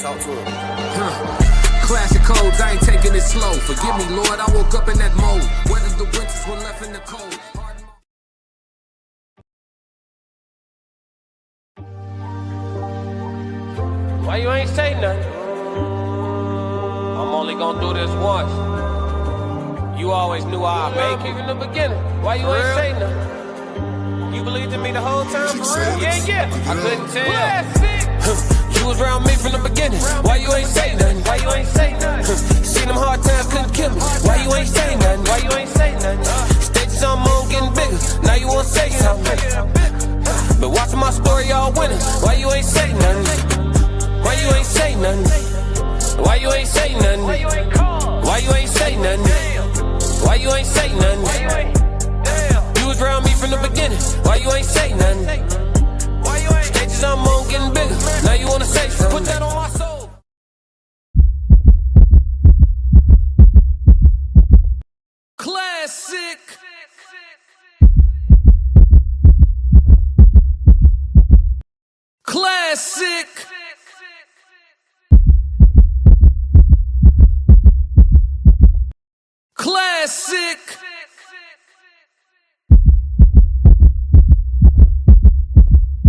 Talk to him. Classic codes, I ain't taking it slow. Forgive me, Lord, I woke up in that mode. Whether the winters were left in the cold. Why you ain't say nothing? I'm only gonna do this once. You always knew I'd make it in the beginning. Why you ain't say nothing? You believed in me the whole time, for real? Yeah. I couldn't tell. You was around me from the beginning. Why you ain't say nothing? Why you ain't say nothing? Seen them hard times, couldn't kill me. Why you ain't say nothing? Why you ain't say nothing? Stages I'm on getting bigger. Now you wanna say something. But watching my story, y'all winning. Why you ain't say nothing? Why you ain't say nothing? Why you ain't say nothing? Why you ain't call? Why you ain't say nothing? Why you ain't say nothing? You was around me from the beginning. Why you ain't say nothing? Why you ain't? Stages I'm on getting bigger. Now you wanna say something? Put that on my soul. Classic. Classic. Classic.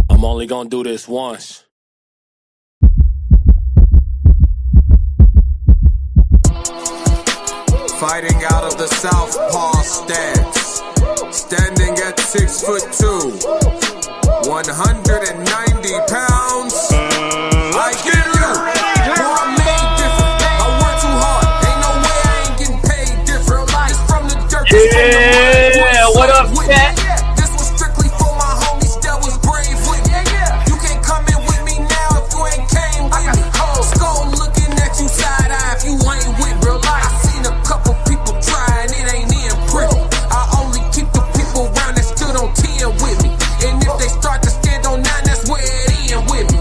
I'm only gonna do this once. Fighting out of the southpaw stance, standing at 6'2", 190 pounds. I get you. I made different. I work too hard. Ain't no way I ain't getting paid different. It's from the dirt. Yeah, what up, chat? This was strictly for my homies that was brave with me. You can't come in with me now if you ain't came with me. Skull looking at you side eye if you ain't with real life. I seen a couple people try and it ain't in pretty. I only keep the people around that stood on 10 with me. And if they start to stand on 9, that's where it end with me.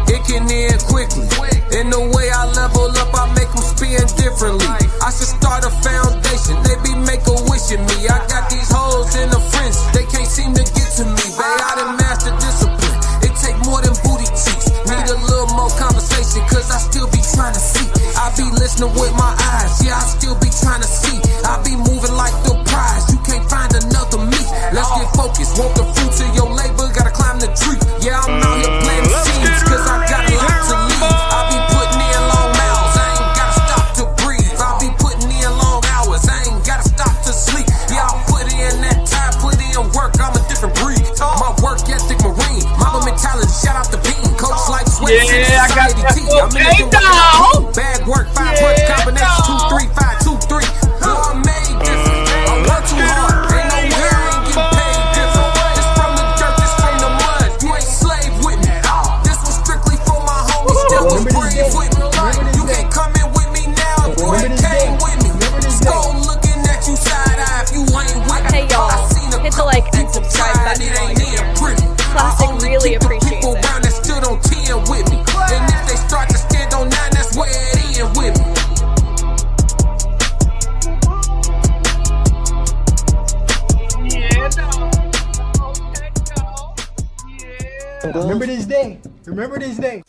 It can end quickly. In the way I level up, I make them spin differently. I should start a foundation. They be make-a-wishing me. I got these hoes in the fringe. They can't seem to get to me. Babe, I done mastered discipline. It take more than booty cheeks. Need a little more conversation, cause I still be trying to see. I be listening with my eyes. Yeah, I still be trying to see. I be moving like the prize. You can't find another me. Let's get focused. Want the fruits of your labor, gotta climb the tree. Yeah, I'm out here planting seeds, cause I got a lot to leave. I be putting in long miles, I ain't gotta stop to breathe. I be putting in long hours, I ain't gotta stop to sleep. Yeah, I put in that time, put in work, I'm a different breed. My work ethic marine, Mamba mentality, shout out the bean. Coach like sweat, Yeah, I got that. I'm Okay, in now. bag work, 5 punch combination, 2, 3, 5, 2, 3. Boy, I'm made different. I work too hard. Ain't no way I ain't getting paid different. This from the dirt, this from the mud. You ain't slave with me. This was strictly for my homies that was brave with me. You can't come in with me now if you ain't came with me. Skull looking at you side eye if you ain't with me. Hey y'all, I seen a hit the couple like and people subscribe try button and it while ain't you're in pretty. Classic really appreciates People it. around that stood on 10 with me. And if they start to stand on 9, that's where it end with me. Yeah, no. Okay, no. Yeah. Remember this day. Remember this day.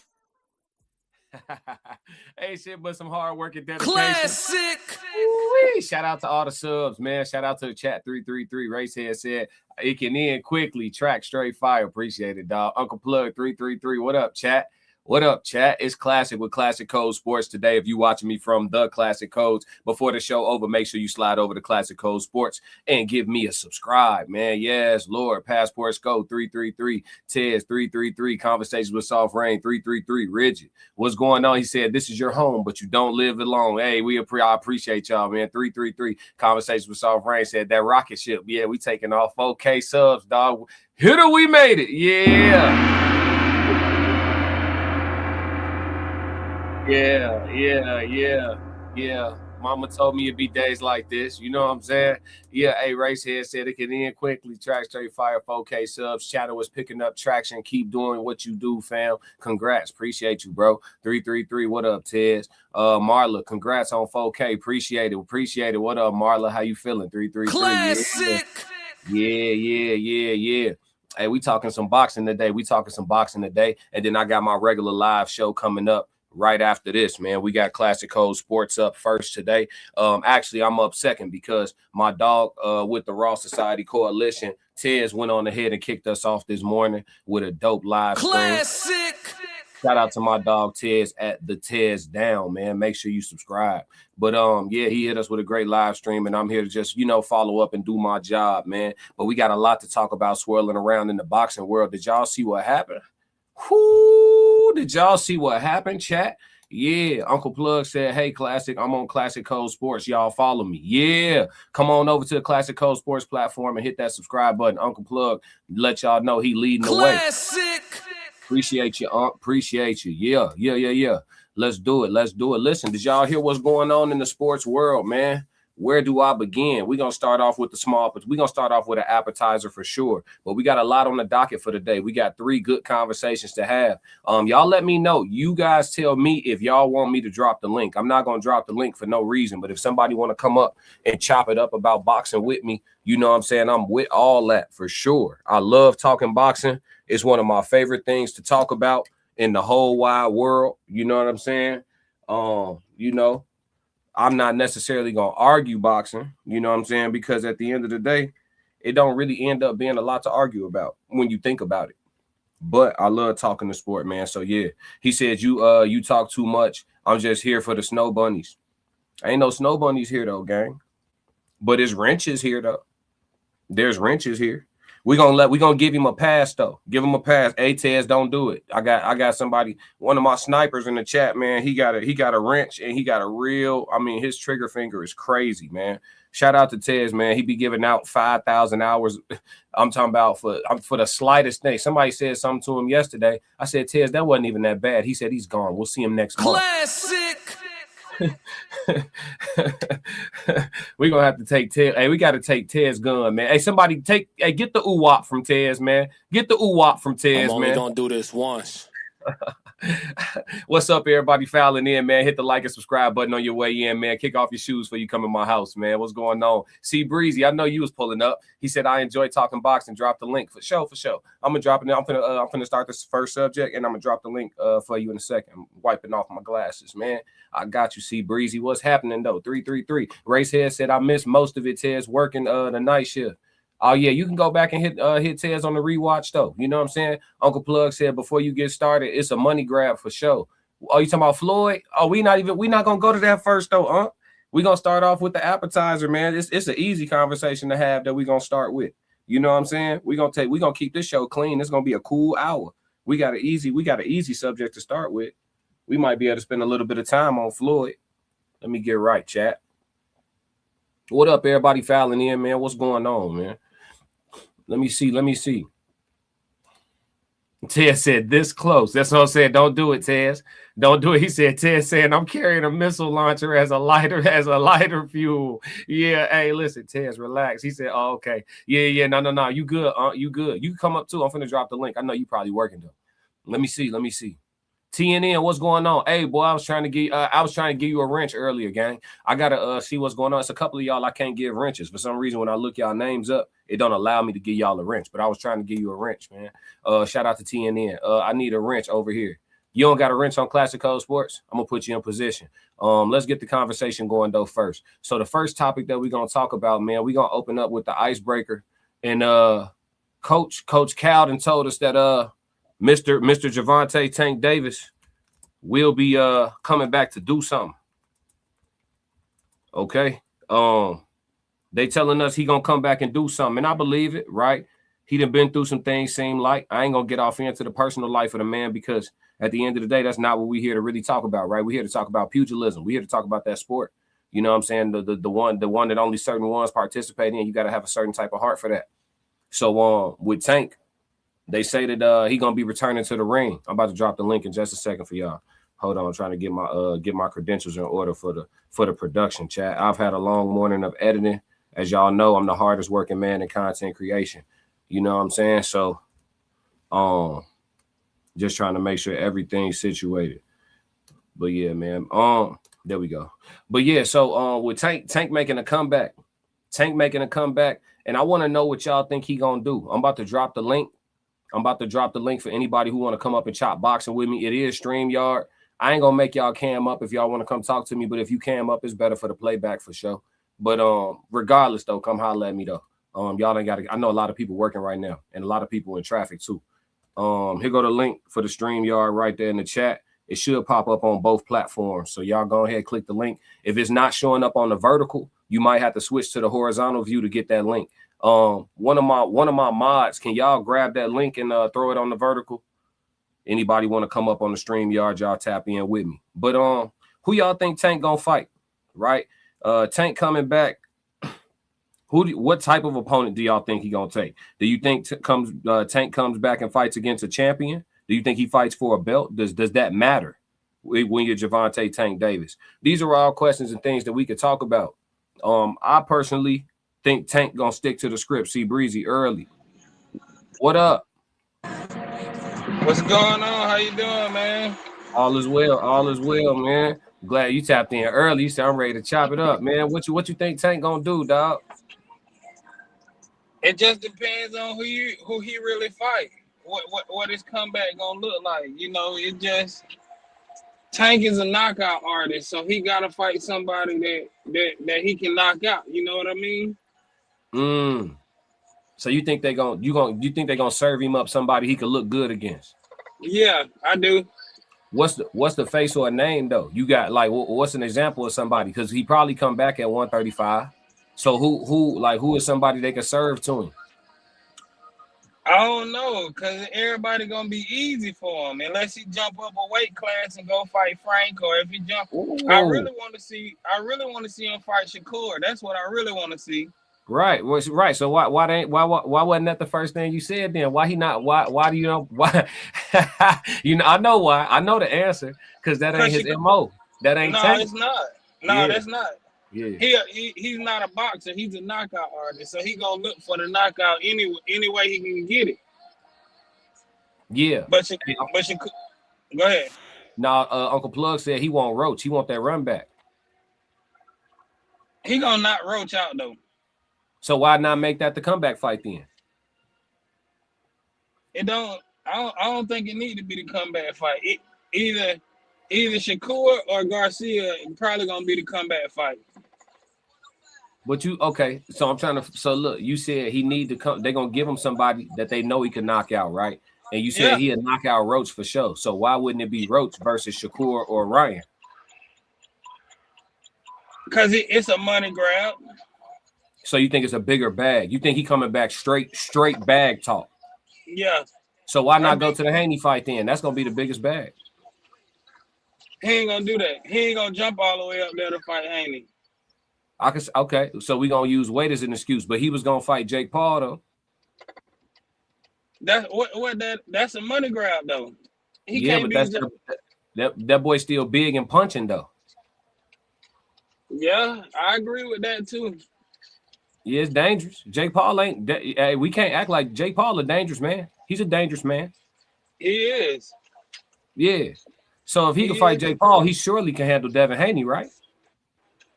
Hey, shit, but some hard work and dedication. Classic. Woo-wee. Shout out to all the subs, man. Shout out to the chat 333. Racehead said it can end quickly. Track straight fire. Appreciate it, dog. Uncle Plug 333. What up, chat? What up, chat? It's Classic with Classic Code Sports today. If you watching me from the Classic Codes, before the show over, make sure you slide over to Classic Code Sports and give me a subscribe, man. Yes, Lord. Passports go 333. Tez 333. Conversations with Soft Rain 333. Rigid. What's going on? He said, this is your home, but you don't live alone. Hey, I appreciate y'all, man. 333. Conversations with Soft Rain said that rocket ship. Yeah, we taking off 4K subs, dog. Hitter, we made it. Yeah. Yeah. Mama told me it'd be days like this. You know what I'm saying? Yeah, hey, Racehead said it can end quickly. Track straight fire, 4K subs. Shadow was picking up traction. Keep doing what you do, fam. Congrats. Appreciate you, bro. 333. What up, Tez? Marla, congrats on 4K. Appreciate it. What up, Marla? How you feeling? 333. Classic. Yeah. Hey, we talking some boxing today. And then I got my regular live show coming up right after this, man. We got Classic Code Sports up first today. Actually, I'm up second because my dog with the Raw Society Coalition, Tez, went on ahead and kicked us off this morning with a dope live stream. Shout out to my dog Tez at the Tez Down, man. Make sure you subscribe. But yeah, he hit us with a great live stream, and I'm here to just, follow up and do my job, man. But we got a lot to talk about swirling around in the boxing world. Did y'all see what happened? Whoo, did y'all see what happened, chat? Yeah, Uncle Plug said, hey, Classic, I'm on Classic Code Sports. Y'all follow me. Yeah, come on over to the Classic Code Sports platform and hit that subscribe button. Uncle Plug, let y'all know he leading the way. Appreciate you, appreciate you. Yeah. Let's do it. Listen, did y'all hear what's going on in the sports world, man? Where do I begin? We're going to start off with we're going to start off with an appetizer for sure. But we got a lot on the docket for today. We got 3 good conversations to have. Y'all let me know. You guys tell me if y'all want me to drop the link. I'm not going to drop the link for no reason. But if somebody want to come up and chop it up about boxing with me, you know what I'm saying? I'm with all that for sure. I love talking boxing. It's one of my favorite things to talk about in the whole wide world. You know what I'm saying? I'm not necessarily going to argue boxing, you know what I'm saying? Because at the end of the day, it don't really end up being a lot to argue about when you think about it. But I love talking the sport, man. So, yeah, he said, you talk too much. I'm just here for the snow bunnies. Ain't no snow bunnies here, though, gang. But there's wrenches here, though. There's wrenches here. We're gonna give him a pass, though. Give him a pass. Hey, Tez, don't do it. I got somebody, one of my snipers in the chat, man. He got a wrench, and he got a real, his trigger finger is crazy, man. Shout out to Tez, man. He be giving out 5,000 hours. I'm talking about for the slightest thing. Somebody said something to him yesterday. I said, Tez, that wasn't even that bad. He said he's gone. We'll see him next month. Classic. We're gonna have to take Tez. Hey, we gotta take Tez gun, man. Hey, somebody get the ooh-wop from Tez, man. Get the ooh-wop from Tez, man. I'm only gonna do this once. What's up, everybody fouling in, man? Hit the like and subscribe button on your way in, man. Kick off your shoes before you come in my house, man. What's going on? See, Breezy, I know you was pulling up. He said, I enjoy talking boxing. Drop the link for sure. I'm gonna drop it. I'm gonna start this first subject, and I'm gonna drop the link for you in a second. I'm wiping off my glasses, man. I got you, see, Breezy. What's happening though? 333. Racehead said I missed most of it. Tez working the night shift. Oh, yeah, you can go back and hit Tez on the rewatch, though. You know what I'm saying? Uncle Plug said before you get started, it's a money grab for sure. Oh, you talking about Floyd? Oh, we not going to go to that first, though, huh? We're going to start off with the appetizer, man. It's an easy conversation to have that we're going to start with. You know what I'm saying? We're going to keep this show clean. It's going to be a cool hour. We got an easy subject to start with. We might be able to spend a little bit of time on Floyd. Let me get right, chat. What up, everybody fouling in, man? What's going on, man? Let me see. Tez said this close. That's what I said. Don't do it, Tez. Don't do it. He said, Tez saying, I'm carrying a missile launcher as a lighter fuel. Yeah, hey, listen, Tez, relax. He said, oh, okay. Yeah. No. You good, you good. You can come up too. I'm finna drop the link. I know you probably working though. Let me see. TNN, what's going on? Hey, boy, I was trying to give you a wrench earlier, gang. I gotta see what's going on. It's a couple of y'all I can't give wrenches. For some reason, when I look y'all names up, it don't allow me to give y'all a wrench. But I was trying to give you a wrench, man. Shout out to TNN. I need a wrench over here. You don't got a wrench on Classic Code Sports? I'm gonna put you in position. Let's get the conversation going though first. So the first topic that we're gonna talk about, man, we're gonna open up with the icebreaker. And Coach Cowden told us that Mr. Gervonta Tank Davis will be coming back to do something. Okay. They telling us he gonna come back and do something, and I believe it, right? He done been through some things, seem like. I ain't gonna get off into the personal life of the man because at the end of the day, that's not what we here to really talk about, right? We're here to talk about pugilism. We're here to talk about that sport. You know what I'm saying? The one that only certain ones participate in. You got to have a certain type of heart for that. So with Tank, they say that he gonna be returning to the ring. I'm about to drop the link in just a second for y'all. Hold on, I'm trying to get my credentials in order for the production chat. I've had a long morning of editing. As y'all know, I'm the hardest working man in content creation. You know what I'm saying? So just trying to make sure everything's situated. But yeah, man. There we go. But yeah, so with Tank making a comeback. And I want to know what y'all think he gonna do. I'm about to drop the link. For anybody who want to come up and chop boxing with me. It is StreamYard. I ain't gonna make y'all cam up if y'all want to come talk to me, but if you cam up, it's better for the playback for sure. But regardless though, come holler at me though. Y'all ain't gotta. I know a lot of people working right now, and a lot of people in traffic too. Here go the link for the StreamYard right there in the chat. It should pop up on both platforms. So y'all go ahead, click the link. If it's not showing up on the vertical, you might have to switch to the horizontal view to get that link. One of my mods, can y'all grab that link and throw it on the vertical? Anybody want to come up on the StreamYard, y'all tap in with me. But who y'all think Tank gonna fight? Right? Tank coming back. What type of opponent do y'all think he gonna take? Do you think Tank comes back and fights against a champion? Do you think he fights for a belt? Does that matter when you're Gervonta Tank Davis? These are all questions and things that we could talk about. I personally think Tank gonna stick to the script. See Breezy early. What up? What's going on? How you doing, man? All is well, man. Glad you tapped in early. You said I'm ready to chop it up, man. What you think Tank gonna do, dog? It just depends on who he really fight. What his comeback gonna look like? You know, it just Tank is a knockout artist, so he gotta fight somebody that he can knock out. You know what I mean? So you think they're gonna serve him up somebody he could look good against? Yeah, I do. What's the face or a name though? You got like what's an example of somebody? Because he probably come back at 135. So who is somebody they can serve to him? I don't know, because everybody gonna be easy for him unless he jump up a weight class and go fight Frank, or if he jump. Ooh. I really want to see him fight Shakur. That's what I really want to see. Right. Well, right. So why wasn't that the first thing you said then? Why he not? Why do you know? Why? I know why. I know the answer, because that ain't his MO. That ain't. No, Tank. It's not. No, yeah. That's not. Yeah. He's not a boxer. He's a knockout artist. So he gonna look for the knockout any way he can get it. Yeah. But go ahead. Now, Uncle Plug said he want Roach. He want that run back. He gonna knock Roach out though. So why not make that the comeback fight then? I don't think it need to be the comeback fight. Either Shakur or Garcia probably gonna be the comeback fight. But okay, so I'm trying to. So look, you said he need to come. They're gonna give him somebody that they know he can knock out, right? And you said he'd knock out Roach for sure. So why wouldn't it be Roach versus Shakur or Ryan? Because it's a money grab. So you think it's a bigger bag? You think he coming back straight bag talk? Yeah. So why not go to the Haney fight then? That's gonna be the biggest bag. He ain't gonna do that. He ain't gonna jump all the way up there to fight Haney. Okay, so we gonna use weight as an excuse, but he was gonna fight Jake Paul though. That's a money grab though. That boy's still big and punching though. Yeah, I agree with that too. Yeah, it's dangerous. Jake Paul ain't. We can't act like Jake Paul a dangerous man. He's a dangerous man. He is. Yeah. So if he can fight Jake Paul, he surely can handle Devin Haney, right?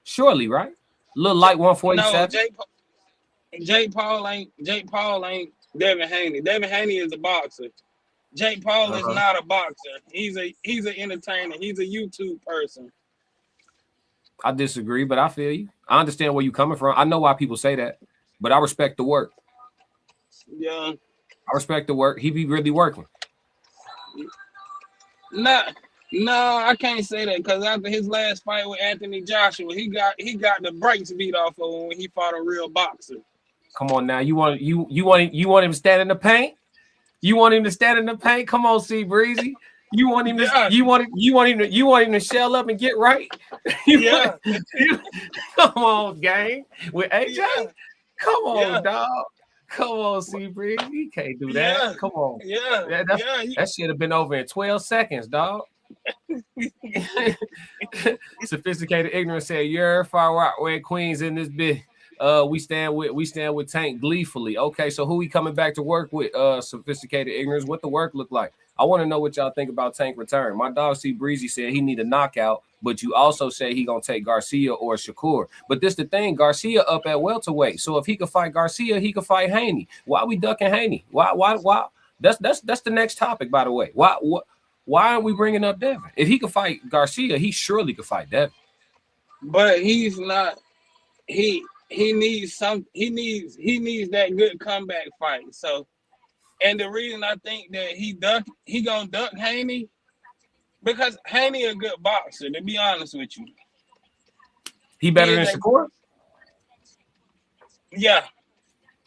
Surely, right? Little light 147. No, Jake Paul ain't Devin Haney. Devin Haney is a boxer. Jake Paul is not a boxer. He's an entertainer. He's a YouTube person. I disagree, but I feel you. I understand where you're coming from. I know why people say that, but I respect the work. Yeah. I respect the work. He be really working. No, I can't say that, because after his last fight with Anthony Joshua, he got the brakes beat off of him when he fought a real boxer. Come on now, you want him to stand in the paint? You want him to stand in the paint? Come on, C Breezy. You want him to shell up and get right? Come on, gang. With AJ? Yeah. Come on, dog. Come on, C Breezy. You can't do that. Yeah. Come on. Yeah. That should have been over in 12 seconds, dog. Sophisticated ignorance said, "You're far right where Queens in this bit." We stand with Tank gleefully. Okay, so who we coming back to work with? Sophisticated ignorance. What the work look like? I want to know what y'all think about Tank return. My dog C Breezy said he need a knockout, but you also say he gonna take Garcia or Shakur. But this the thing, Garcia up at welterweight. So if he could fight Garcia, he could fight Haney. Why we ducking Haney? Why? That's the next topic, by the way. Why aren't we bringing up Devin? If he could fight Garcia, he surely could fight Devin. But he's not. He needs he needs that good comeback fight. So, and the reason I think that he gonna duck Haney because Haney a good boxer. To be honest with you, He better than Shakur? Yeah.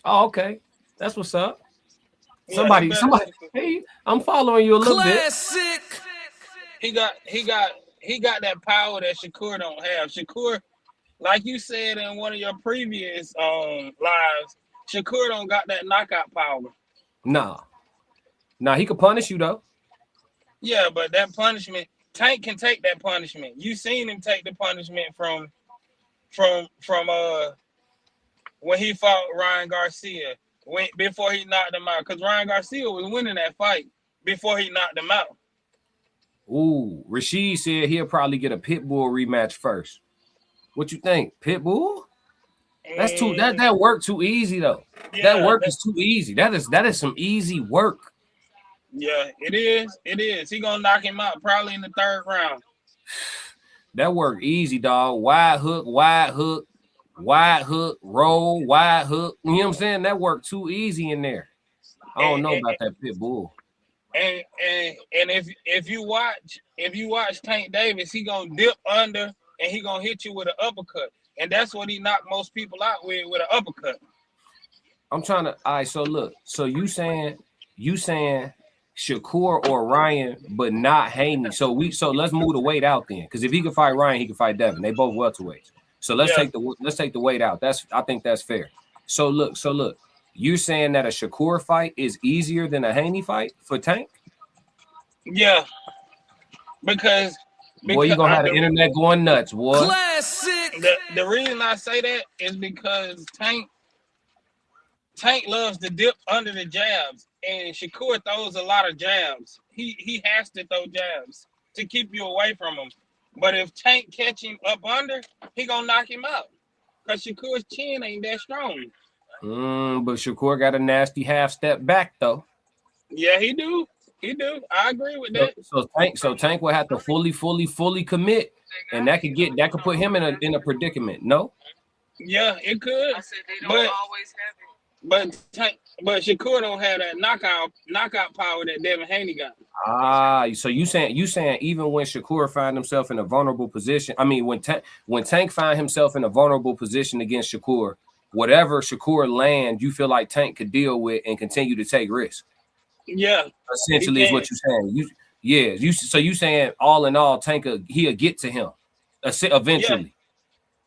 Oh, okay. That's what's up. Yeah, Somebody. Hey, I'm following you a little bit. He got that power that Shakur don't have. Shakur, like you said in one of your previous lives, Shakur don't got that knockout power. Nah, he could punish you though. Yeah, but that punishment, Tank can take that punishment. You seen him take the punishment from when he fought Ryan Garcia before he knocked him out. Because Ryan Garcia was winning that fight before he knocked him out. Ooh, Rashid said he'll probably get a Pitbull rematch first. What you think, Pitbull? That's too that work too easy though. Yeah, that work is too easy. That is some easy work. Yeah, it is. It is. He gonna knock him out probably in the third round. That work easy, dog. Wide hook, roll, wide hook. You know what I'm saying? That work too easy in there. I don't know about that Pitbull. And if you watch Tank Davis, he gonna dip under and he gonna hit you with an uppercut. And that's what he knocked most people out with an uppercut. I'm trying to. All right, so look. So you saying Shakur or Ryan, but not Haney. So let's move the weight out then. Because if he can fight Ryan, he can fight Devin. They both welterweights. So let's take the weight out. I think that's fair. So look. You saying that a Shakur fight is easier than a Haney fight for Tank? Yeah. Because boy, you gonna have the internet going nuts, boy. Classic. The reason I say that is because Tank loves to dip under the jabs, and Shakur throws a lot of jabs. He has to throw jabs to keep you away from him. But if Tank catch him up under, he gonna knock him out. Because Shakur's chin ain't that strong. But Shakur got a nasty half step back though. Yeah, he do. I agree with that. So Tank will have to fully commit, and that could put him in a predicament. No. Yeah, it could. I said they don't always have it. But Shakur don't have that knockout power that Devin Haney got. So you saying even when Shakur find himself in a vulnerable position, I mean when Tank find himself in a vulnerable position against Shakur, whatever Shakur land, you feel like Tank could deal with and continue to take risks. Yeah, essentially is what you're saying. So you saying all in all, Tank he'll get to him eventually.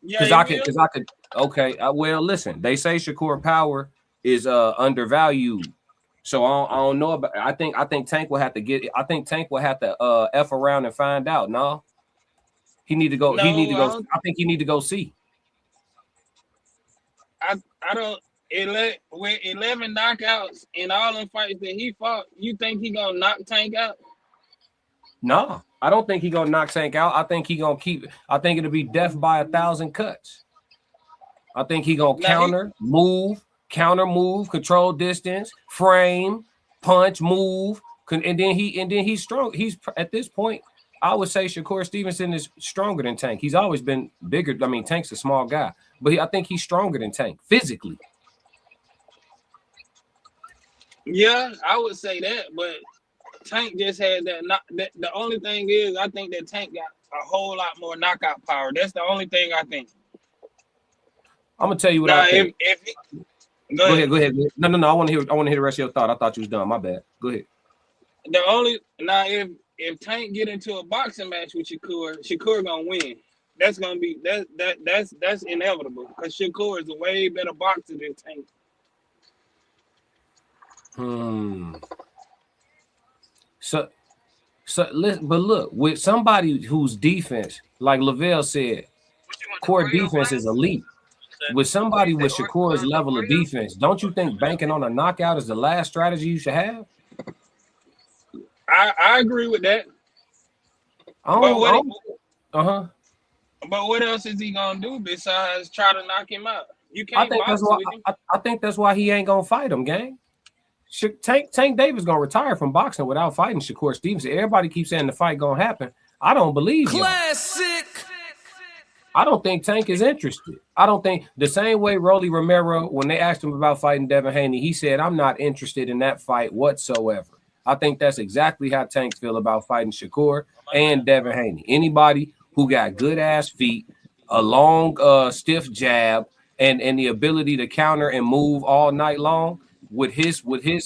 Yeah, because I could. Okay, well, listen. They say Shakur power is undervalued, so I don't know about. I think Tank will have to get. I think Tank will have to f around and find out. No, he need to go. No, he need to go. I think he need to go see. I don't. With 11 knockouts in all them fights that he fought, you think he gonna knock Tank out? No, I don't think he gonna knock Tank out. I think he gonna keep. I think it'll be death by 1,000 cuts. I think he gonna counter move, control distance, frame, punch, move, and then he's strong. He's at this point. I would say Shakur Stevenson is stronger than Tank. He's always been bigger. I mean, Tank's a small guy, but I think he's stronger than Tank physically. Yeah, I would say that, but Tank just had that. The only thing is, I think that Tank got a whole lot more knockout power. That's the only thing I think. I'm gonna tell you what I think. Go ahead. No. I want to hear the rest of your thought. I thought you was done. My bad. Go ahead. If Tank get into a boxing match with Shakur gonna win. That's gonna be that's inevitable because Shakur is a way better boxer than Tank. So listen, but look, with somebody whose defense, like Lavelle said, core defense is elite. With somebody with Shakur's level of defense, don't you think banking on a knockout is the last strategy you should have? I agree with that. But what else is he gonna do besides try to knock him out? You can't. I think that's why he ain't gonna fight him, gang. Tank Davis gonna retire from boxing without fighting Shakur Stevenson. Everybody keeps saying the fight gonna happen. I don't believe you. Classic. I don't think Tank is interested. I don't think the same way Rolly Romero, when they asked him about fighting Devin Haney, he said, I'm not interested in that fight whatsoever. I think that's exactly how Tank feel about fighting Shakur and Devin Haney. Anybody who got good ass feet, a long stiff jab, and the ability to counter and move all night long with his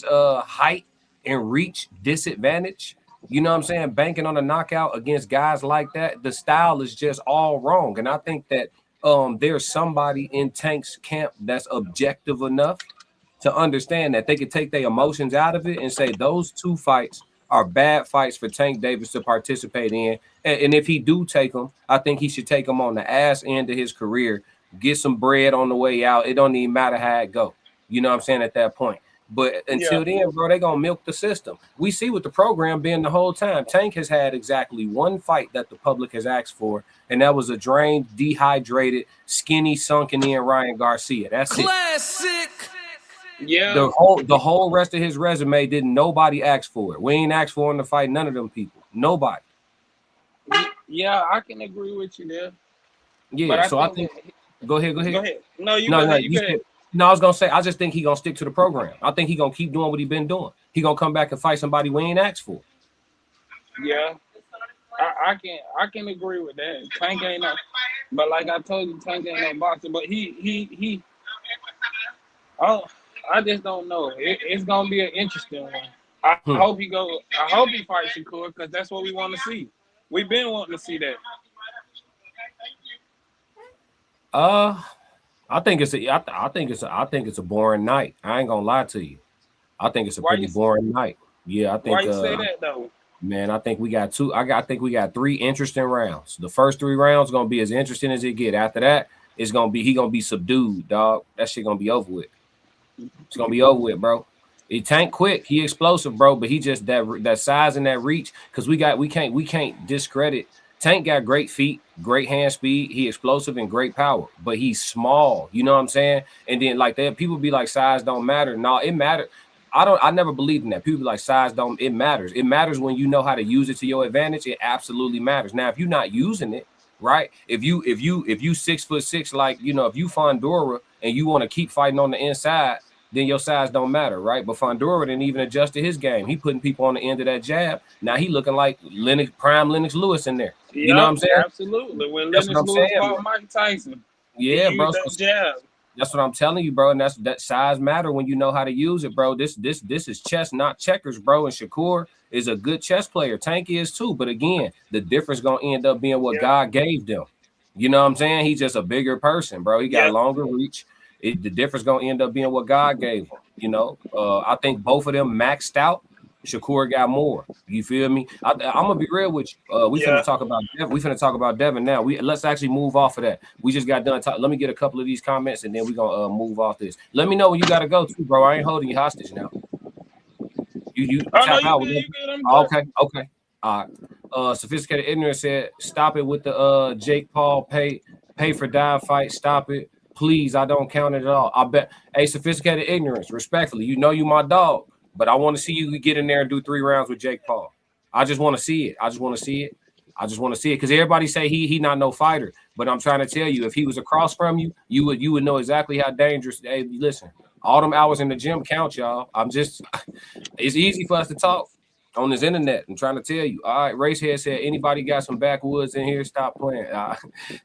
height and reach disadvantage. You know what I'm saying? Banking on a knockout against guys like that, the style is just all wrong. And I think that there's somebody in Tank's camp that's objective enough to understand that they could take their emotions out of it and say those two fights are bad fights for Tank Davis to participate in. And if he do take them, I think he should take them on the ass end of his career, get some bread on the way out. It don't even matter how it go. You know what I'm saying at that point. But until then, bro, they going to milk the system. We see what the program been the whole time. Tank has had exactly one fight that the public has asked for, and that was a drained, dehydrated, skinny, sunken in Ryan Garcia. That's Classic. It. Yeah. The whole rest of his resume didn't nobody ask for it. We ain't asked for him to fight none of them people. Nobody. Yeah, I can agree with you there. Yeah, so I think go ahead. Go ahead. No, you no, go you ahead. No, I was gonna say I just think he gonna stick to the program. I think he gonna keep doing what he been doing. He gonna come back and fight somebody we ain't asked for. Yeah, I can agree with that. Tank ain't no, but like I told you, Tank ain't no boxer. But he oh, I just don't know. It's gonna be an interesting one. I hope he fights Shakur because that's what we want to see. We've been wanting to see that. I think it's a boring night. I ain't gonna lie to you. I think it's a pretty boring night. Yeah, I think. Why you say that though? Man, I think we got two. I think we got 3 interesting rounds. The first 3 rounds gonna be as interesting as it get. After that, he gonna be subdued, dog. That shit gonna be over with. It's gonna be over with, bro. He Tank quick. He explosive, bro. But he just that size and that reach. Because we can't discredit. Tank got great feet, great hand speed. He explosive and great power, but he's small. You know what I'm saying? And then like that, people be like size don't matter. No, it matters. I never believed in that. People be like size don't. It matters. It matters when you know how to use it to your advantage. It absolutely matters. Now, if you're not using it right, if you 6'6", like if you Fondora and you want to keep fighting on the inside, then your size don't matter, right? But Fondora didn't even adjust to his game. He putting people on the end of that jab. Now he looking like Lennox Lewis in there. Yep, you know what I'm saying? Absolutely. When Lennox Lewis fought Mike Tyson. Yeah, bro. Jab. That's what I'm telling you, bro. And that size matter when you know how to use it, bro. This is chess, not checkers, bro. And Shakur is a good chess player. Tank is too. But again, the difference gonna end up being what God gave them. You know what I'm saying? He's just a bigger person, bro. He got longer reach. The difference gonna end up being what God gave him. I think both of them maxed out. Shakur got more. You feel me? I'm gonna be real with you. We finna talk about Devin now. Let's actually move off of that. We just got done talking. Let me get a couple of these comments and then we're gonna move off this. Let me know when you gotta go too, bro. I ain't holding you hostage now. You tap out. Okay. All right. Sophisticated Ignorance said, stop it with the Jake Paul pay for die fight. Stop it. Please, I don't count it at all. I bet. Hey, Sophisticated Ignorance, respectfully, you my dog, but I want to see you get in there and do 3 rounds with Jake Paul. I just want to see it. I just want to see it because everybody say he not no fighter, but I'm trying to tell you, if he was across from you, you would know exactly how dangerous. Hey, listen, all them hours in the gym count, y'all. It's easy for us to talk on this internet. I'm trying to tell you. All right, Racehead said, anybody got some backwoods in here? Stop playing.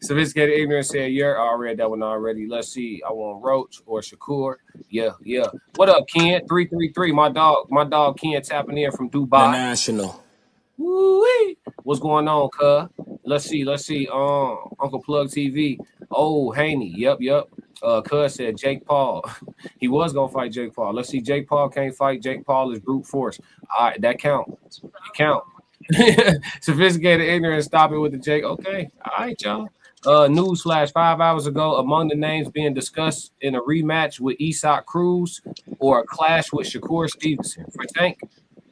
Sophisticated Ignorance said, yeah, I read that one already. Let's see. I want Roach or Shakur. Yeah. What up, Ken? 333. My dog Ken tapping in from Dubai. National. Woo-wee. What's going on, cuz? Let's see. Uncle Plug TV. Oh, Haney. Yep. Cuz said Jake Paul. He was gonna fight Jake Paul. Let's see. Jake Paul can't fight. Jake Paul is brute force. All right, that count. It count. Sophisticated Ignorance. Stop it with the Jake. Okay. All right, y'all. Newsflash: 5 hours ago, among the names being discussed in a rematch with Isak Cruz or a clash with Shakur Stevenson for Tank.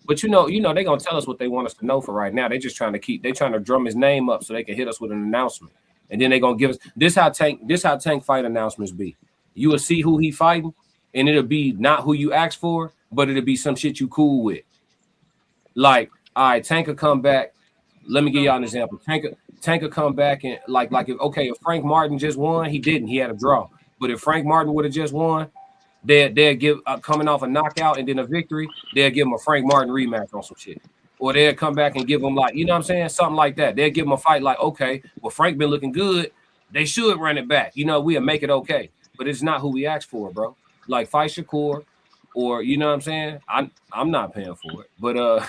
But you know, they're gonna tell us what they want us to know for right now. They're just trying to drum his name up so they can hit us with an announcement. And then they're gonna give us this how Tank fight announcements be. You will see who he fighting, and it'll be not who you asked for, but it'll be some shit you cool with. Like, all right, Tank will come back. Let me give y'all an example. Tank will come back and like if Frank Martin just won, he didn't. He had a draw. But if Frank Martin would have just won, they'll give coming off a knockout and then a victory, they'll give him a Frank Martin rematch on some shit. Or they'll come back and give him like, you know what I'm saying? Something like that. They'll give him a fight like, okay, well, Frank been looking good. They should run it back. You know, we'll make it okay. But it's not who we asked for, bro. Like fight Shakur, or you know what I'm saying? I'm not paying for it. But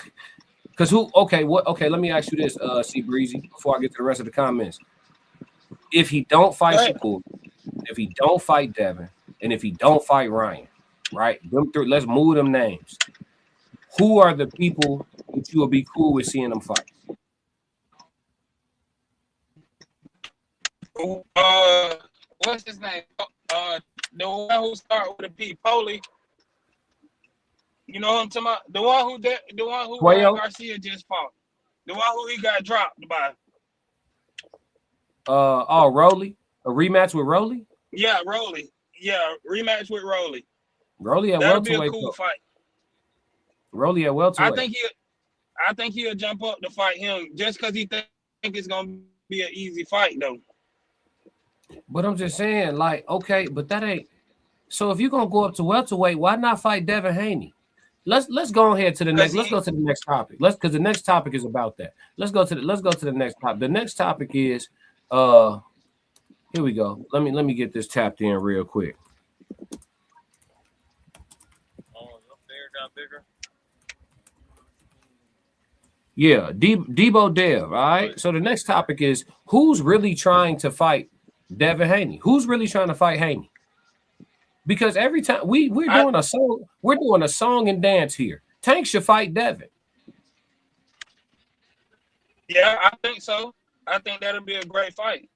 because let me ask you this, C Breezy, before I get to the rest of the comments. If he don't fight Shakur, if he don't fight Devin, and if he don't fight Ryan, right? Them three, let's move them names. Who are the people that you will be cool with seeing them fight? What's his name? The one who started with a P, Poley. You know what I'm talking about? The one who Ryan Garcia just fought. The one who he got dropped by. Rolly? A rematch with Rolly? Yeah, Rolly. Yeah, rematch with Rolly. Rolly at That'll be welterweight. a cool fight. Rolly at welterweight. I think he'll jump up to fight him just because he think it's gonna be an easy fight though. But I'm just saying, like, okay, but that ain't. So if you're gonna go up to welterweight, why not fight Devin Haney? Let's go ahead to the next. Let's go to the next topic. Because the next topic is about that. Let's go to the next topic. The next topic is here we go. Let me get this tapped in real quick. Oh, your bear got bigger. Yeah, Debo Dev. All right. So the next topic is who's really trying to fight Devin Haney? Who's really trying to fight Haney? Because every time we're doing a song and dance here. Tank should fight Devin. Yeah, I think so. I think that'll be a great fight.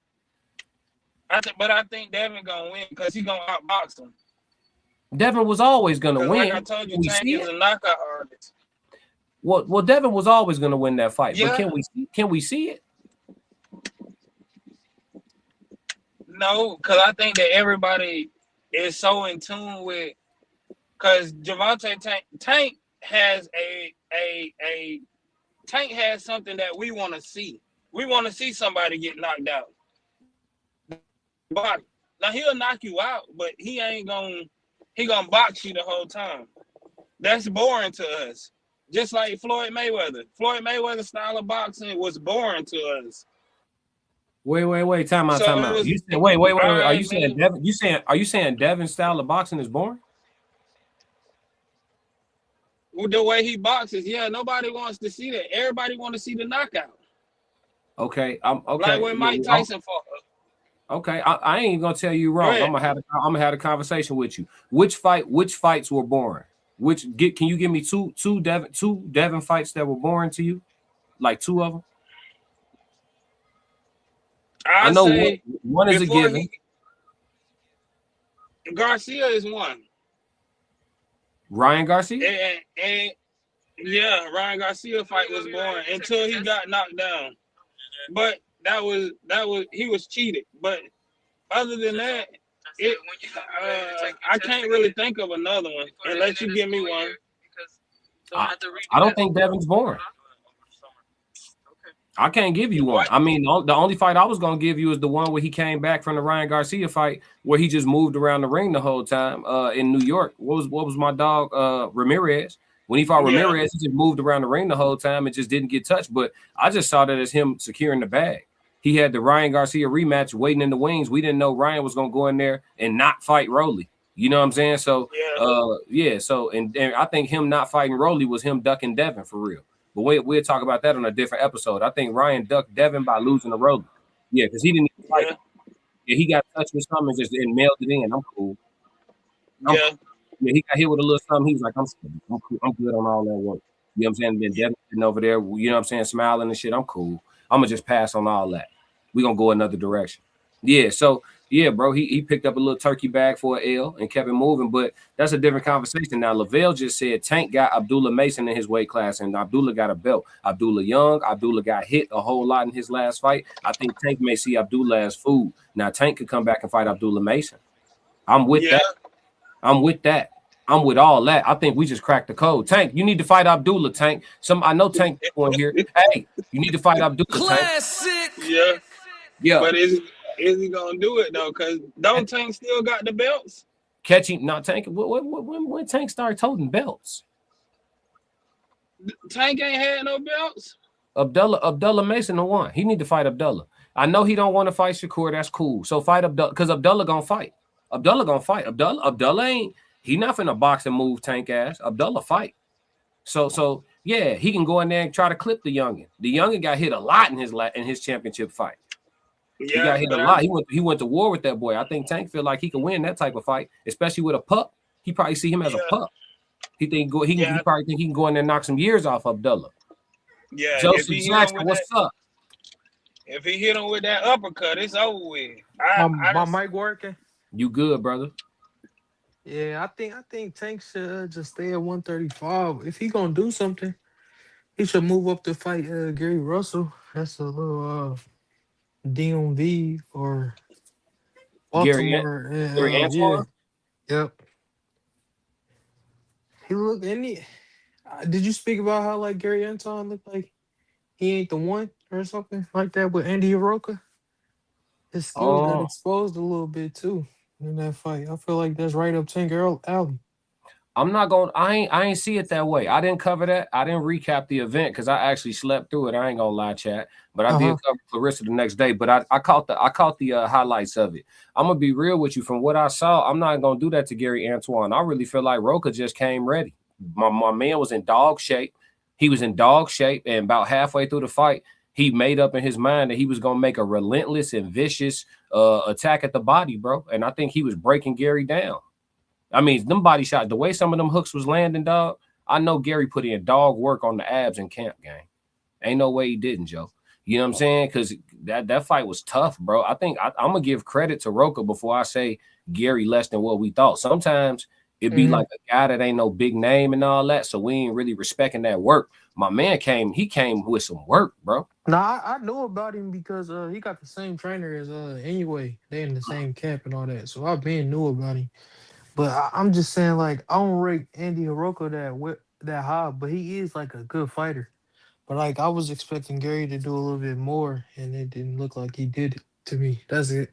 But I think Devin gonna win because he's gonna outbox him. Devin was always gonna win. Like I told you, Tank is a knockout artist. Well, Devin was always gonna win that fight. Yeah. But can we see it? No, because I think that everybody is so in tune with, because Gervonta Tank has Tank has something that we want to see. We want to see somebody get knocked out. But now he'll knock you out, but he gonna box you the whole time. That's boring to us. Just like Floyd Mayweather. Floyd Mayweather's style of boxing was boring to us. Wait, time out. You said, wait. Are you saying Devin? Are you saying Devin's style of boxing is boring? With the way he boxes, yeah, nobody wants to see that. Everybody want to see the knockout. Okay, I'm okay. Like when Mike Tyson fought. Okay, I ain't gonna tell you wrong. I'm gonna have a conversation with you. Which fights were boring? Can you give me two Devin fights that were boring to you? Like two of them? I know one is a given. Garcia is one. Ryan Garcia? And yeah, Ryan Garcia fight was boring until he got knocked down. But that was he was cheated. But other than that, I can't really think of another one unless you give me one. I don't think Devin's boring. I can't give you one. I mean, the only fight I was gonna give you is the one where he came back from the Ryan Garcia fight, where he just moved around the ring the whole time in New York. What was my dog Ramirez? When he fought Ramirez, he just moved around the ring the whole time and just didn't get touched. But I just saw that as him securing the bag. He had the Ryan Garcia rematch waiting in the wings. We didn't know Ryan was gonna go in there and not fight Rolly. You know what I'm saying? So and I think him not fighting Rolly was him ducking Devin for real. But we'll talk about that on a different episode. I think Ryan ducked Devin by losing the Rolly. Yeah, because he didn't even fight him. Yeah, he got touched with something and mailed it in. I'm cool. Yeah, he got hit with a little something. He was like, I'm good on all that work. You know what I'm saying? Then Devin sitting over there, you know what I'm saying, smiling and shit. I'm cool. I'm going to just pass on all that. We're going to go another direction. Yeah, so, yeah, bro, he picked up a little turkey bag for an L and kept it moving, but that's a different conversation. Now, Lavelle just said Tank got Abdullah Mason in his weight class, and Abdullah got a belt. Abdullah young. Abdullah got hit a whole lot in his last fight. I think Tank may see Abdullah as food. Now, Tank could come back and fight Abdullah Mason. I'm with that. I'm with all that. I think we just cracked the code. Tank, you need to fight Abdullah. Tank, I know Tank on here. Hey, you need to fight Abdullah. Tank. Classic. Yeah, Yeah, but is he gonna do it though? Cause don't Tank still got the belts? catching not Tank. When Tank started holding belts? Tank ain't had no belts. Abdullah Mason the one. He need to fight Abdullah. I know he don't want to fight Shakur. That's cool. So fight Abdullah because Abdullah gonna fight. Abdullah ain't. He not finna box and move Tank ass. Abdullah fight. So yeah, he can go in there and try to clip the youngin. The youngin got hit a lot in his championship fight. Yeah, He got hit a lot. He went to war with that boy. I think Tank feel like he can win that type of fight, especially with a pup. He probably see him as a pup. He probably think he can go in there and knock some years off Abdullah. Yeah, Joseph Jackson, what's up? If he hit him with that uppercut, it's over with. My mic working? You good, brother? Yeah, I think Tank should just stay at 135. If he gonna do something, he should move up to fight Gary Russell. That's a little DMV or Baltimore. Gary Antoine? Yep. He looked any. Did you speak about how like Gary Anton looked like he ain't the one or something like that with Andy Hiroka? His skills got exposed a little bit too in that fight. I feel like that's right up Tank alley. I'm not going. I ain't see it that way. I didn't cover that. I didn't recap the event because I actually slept through it. I ain't gonna lie, chat. But I did cover Clarissa the next day. But I caught the highlights of it. I'm gonna be real with you. From what I saw, I'm not gonna do that to Gary Antoine. I really feel like Roca just came ready. My man was in dog shape. He was in dog shape, and about halfway through the fight, he made up in his mind that he was gonna make a relentless and vicious attack at the body, bro. And I think he was breaking Gary down. I mean, them body shots, the way some of them hooks was landing, dog. I know Gary put in dog work on the abs in camp, gang. Ain't no way he didn't, Joe. You know what I'm saying? Because that fight was tough, bro. I think I'm gonna give credit to Roca before I say Gary less than what we thought. Sometimes it'd be like a guy that ain't no big name and all that, so we ain't really respecting that work. My man came with some work, bro. Nah, I knew about him because he got the same trainer as anyway. They in the same camp and all that, so I been knew about him. But I'm just saying, like, I don't rate Andy Hiroka that high, but he is like a good fighter. But like, I was expecting Gary to do a little bit more, and it didn't look like he did it to me. That's it.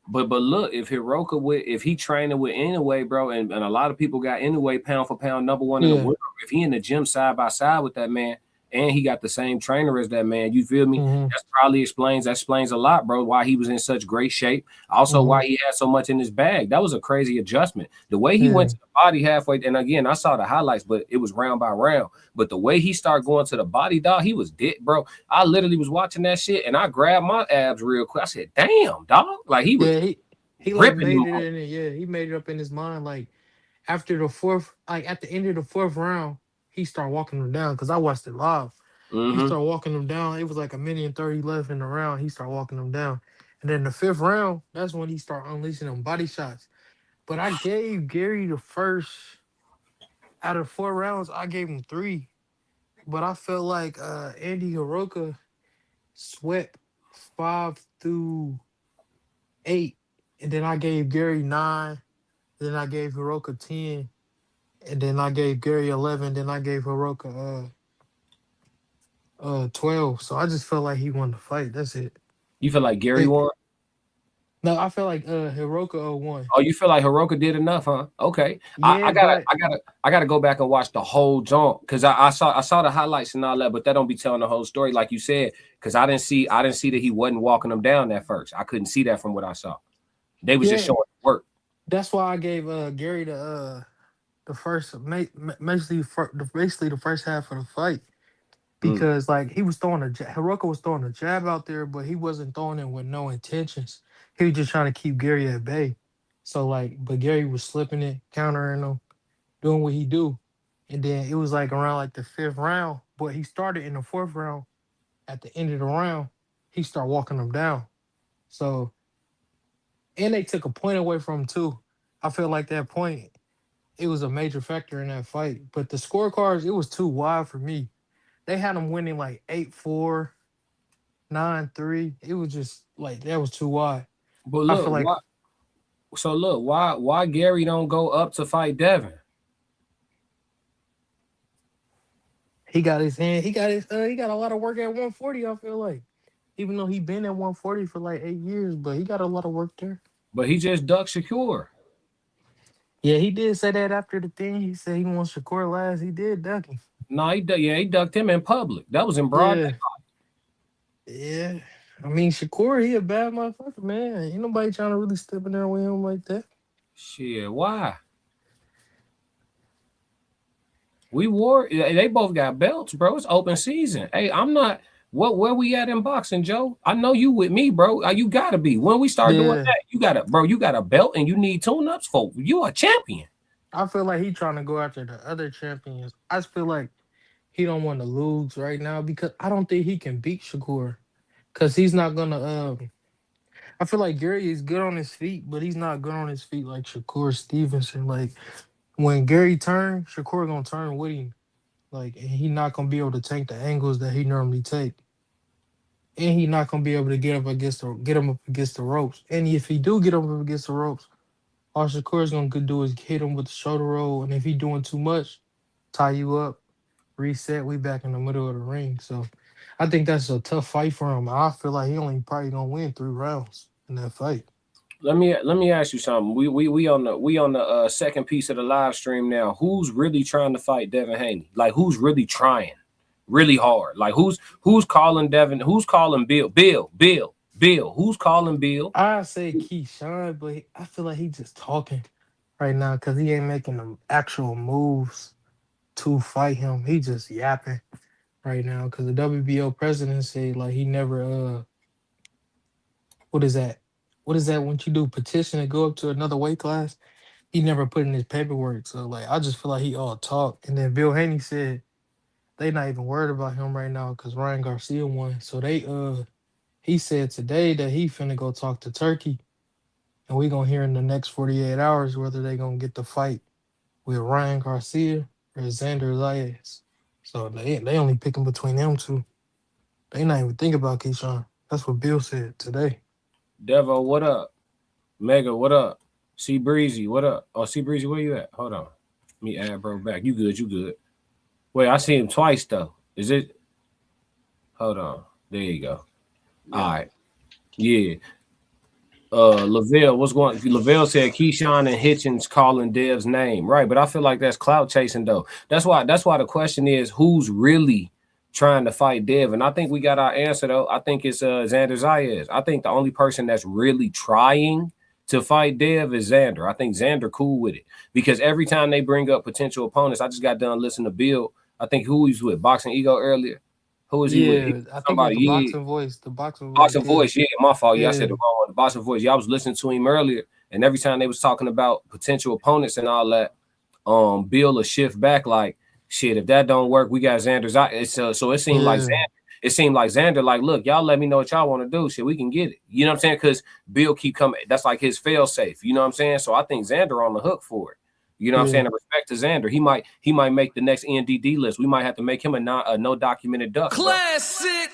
But look, if if he training with anyway, bro, and a lot of people got anyway pound for pound number one in the world. If he in the gym side by side with that man, and he got the same trainer as that man, you feel me? That probably explains a lot, bro, why he was in such great shape. Also, why he had so much in his bag. That was a crazy adjustment. The way he went to the body halfway, and again, I saw the highlights, but it was round by round. But the way he started going to the body, dog, he was dead, bro. I literally was watching that shit, and I grabbed my abs real quick. I said, damn, dog. Like, he was he like made it in it. Yeah, he made it up in his mind. Like, after the fourth, like, at the end of the fourth round, he started walking them down because I watched it live. He started walking them down. It was like 1:30 left in the round. He started walking them down. And then the fifth round, that's when he started unleashing them body shots. But I gave Gary the first, out of 4 rounds, I gave him 3. But I felt like Andy Hiroka swept 5 through 8. And then I gave Gary 9. Then I gave Hiroka 10. And then I gave Gary 11. Then I gave Hiroka 12. So I just felt like he won the fight. That's it. You feel like Gary won? No, I feel like Hiroka won. Oh, you feel like Hiroka did enough, huh? Okay. Yeah, I gotta go back and watch the whole jump because I saw the highlights and all that, but that don't be telling the whole story, like you said, because I didn't see that he wasn't walking them down at first. I couldn't see that from what I saw. They was just showing work. That's why I gave Gary the first basically the first half of the fight. Because like he was throwing Hiroka was throwing a jab out there, but he wasn't throwing it with no intentions. He was just trying to keep Gary at bay. So like, but Gary was slipping it, countering him, doing what he do. And then it was like around like the 5th round, but he started in the 4th round. At the end of the round, he started walking them down. So, and they took a point away from him too. I feel like that point, it was a major factor in that fight. But the scorecards, it was too wide for me. They had him winning like 8-4, 9-3. It was just like that was too wide. But look, why Gary don't go up to fight Devin? He got his hand. He got a lot of work at 140. I feel like, even though he been at 140 for like 8 years, but he got a lot of work there. But he just ducked Shakur. Yeah, he did say that after the thing. He said he wants Shakur last. He did duck him. No, he ducked him in public. That was in broad. Yeah. Yeah. I mean, Shakur, he a bad motherfucker, man. Ain't nobody trying to really step in there with him like that. Shit, why? They both got belts, bro. It's open season. Hey, I'm not. Where we at in boxing, Joe? I know you with me, bro. You gotta be. When we start doing that, you got a belt and you need tune-ups for you a champion. I feel like he trying to go after the other champions. I just feel like he don't want to lose right now because I don't think he can beat Shakur. Cause he's not gonna I feel like Gary is good on his feet, but he's not good on his feet like Shakur Stevenson. Like when Gary turns, Shakur gonna turn with him. Like, and he not gonna be able to take the angles that he normally take. And he not gonna be able to get him up against the ropes. And if he do get him up against the ropes, all Shakur's gonna do is hit him with the shoulder roll. And if he doing too much, tie you up, reset, we back in the middle of the ring. So I think that's a tough fight for him. I feel like he only probably gonna win 3 rounds in that fight. Let me ask you something. We on the second piece of the live stream now. Who's really trying to fight Devin Haney? Like who's really trying really hard? Like who's calling Devin? Who's calling Bill? Bill. Who's calling Bill? I say Keyshawn, but I feel like he just talking right now because he ain't making the actual moves to fight him. He just yapping right now because the WBO president said like he never what is that? What is that when you do petition to go up to another weight class? He never put in his paperwork. So like I just feel like he all talk. And then Bill Haney said they not even worried about him right now because Ryan Garcia won. So he said today that he finna go talk to Turkey. And we gonna hear in the next 48 hours whether they gonna get the fight with Ryan Garcia or Xander Zayas. So they only picking between them two. They not even think about Keyshawn. That's what Bill said today. Devo, what up? Mega, what up? C Breezy, what up? Oh, C Breezy, where you at? Hold on. Let me add bro back. You good. Wait, I see him twice though. Is it? Hold on. There you go. Yeah. All right. Yeah. Lavelle, what's going on? Lavelle said Keyshawn and Hitchens calling Dev's name. Right, but I feel like that's clout chasing though. That's why the question is who's really trying to fight Dev, and I think we got our answer though. I think it's Xander Zayas. I think the only person that's really trying to fight Dev is Xander. I think Xander cool with it because every time they bring up potential opponents, I just got done listening to Bill. I think who he's with, Boxing Ego earlier. Who is he with? I think it's the Boxing Voice. The Boxing Voice. Yeah, my fault. Yeah, I said the wrong one. The Boxing Voice. Yeah, I was listening to him earlier, and every time they was talking about potential opponents and all that, Bill will shift back like, shit, if that don't work, we got Xander's out. So it seemed like Xander, like, look, y'all let me know what y'all want to do. Shit, we can get it. You know what I'm saying? Because Bill keep coming. That's like his fail safe. You know what I'm saying? So I think Xander on the hook for it. You know what I'm saying? In respect to Xander, he might make the next NDD list. We might have to make him a no documented duck. Classic.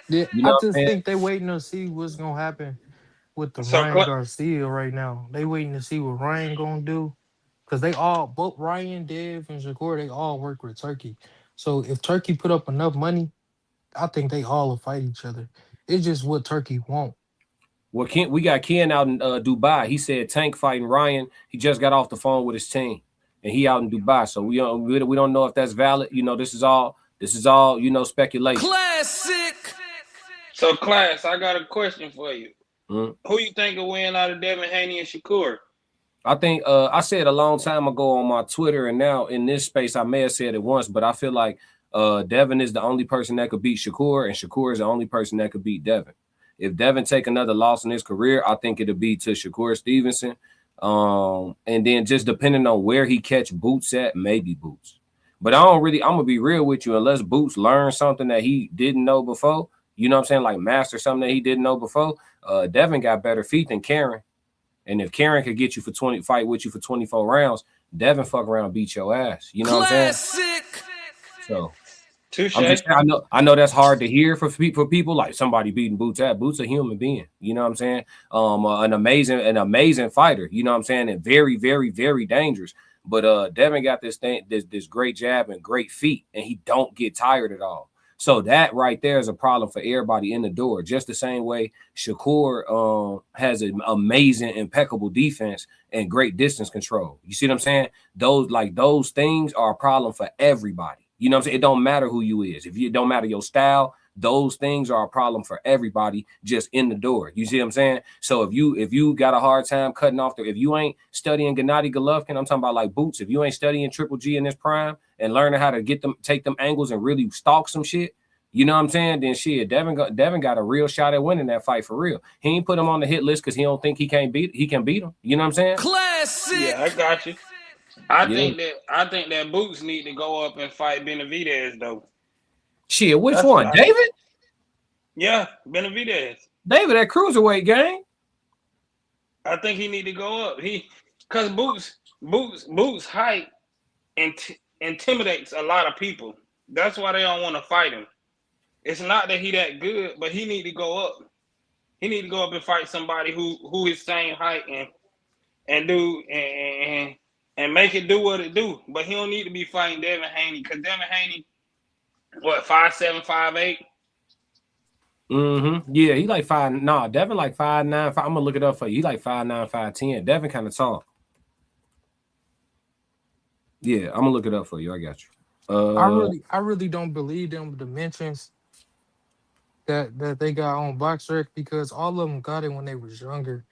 Yeah, you know I just think they waiting to see what's gonna happen with the Ryan Garcia right now. They waiting to see what Ryan gonna do. Because both Ryan, Dev, and Shakur, they all work with Turkey. So if Turkey put up enough money, I think they all will fight each other. It's just what Turkey want. Well, we got Ken out in Dubai. He said Tank fighting Ryan. He just got off the phone with his team, and he out in Dubai. So we don't know if that's valid. You know, this is all speculation. Classic. So, class, I got a question for you. Who you think will win out of Devin Haney and Shakur? I think I said a long time ago on my Twitter, and now in this space, I may have said it once, but I feel like Devin is the only person that could beat Shakur, and Shakur is the only person that could beat Devin. If Devin take another loss in his career, I think it'll be to Shakur Stevenson. And then just depending on where he catch Boots at, maybe Boots. But I'm going to be real with you, unless Boots learns something that he didn't know before, you know what I'm saying, like master something that he didn't know before, Devin got better feet than Karen. And if Karen could get you fight with you for 24 rounds, Devin fuck around and beat your ass. You know what I'm saying? So I know that's hard to hear for people, like somebody beating Boots at. Boots a human being. You know what I'm saying? An amazing fighter. You know what I'm saying? And very, very, very dangerous. But Devin got this great jab and great feet, and he don't get tired at all. So that right there is a problem for everybody in the door. Just the same way Shakur has an amazing, impeccable defense and great distance control. You see what I'm saying? Those things are a problem for everybody. You know what I'm saying? It don't matter who you is. It don't matter your style. Those things are a problem for everybody just in the door. You see what I'm saying? So if you got a hard time cutting off if you ain't studying Gennady Golovkin, I'm talking about like Boots. If you ain't studying Triple G in this prime and learning how to take them angles and really stalk some shit, you know what I'm saying? Then shit, Devin got a real shot at winning that fight for real. He ain't put him on the hit list because he don't think he can beat him. You know what I'm saying? Classic. Yeah, I got you. I think that Boots need to go up and fight Benavidez though. Shit, which one? David? Yeah, Benavidez. David at cruiserweight gang. I think he need to go up. Because Boots' height intimidates a lot of people. That's why they don't want to fight him. It's not that he that good, but he need to go up. He need to go up and fight somebody who his same height and make it do what it do. But he don't need to be fighting Devin Haney because Devin Haney, what, 5'7", 5'8"? Mm-hmm. Yeah, he like 5. Nah, Devin like 5'9". I'm gonna look it up for you. He like 5'9", 5'10". Devin kind of tall. Yeah, I'm gonna look it up for you. I got you. I really don't believe them dimensions that they got on BoxRec because all of them got it when they was younger.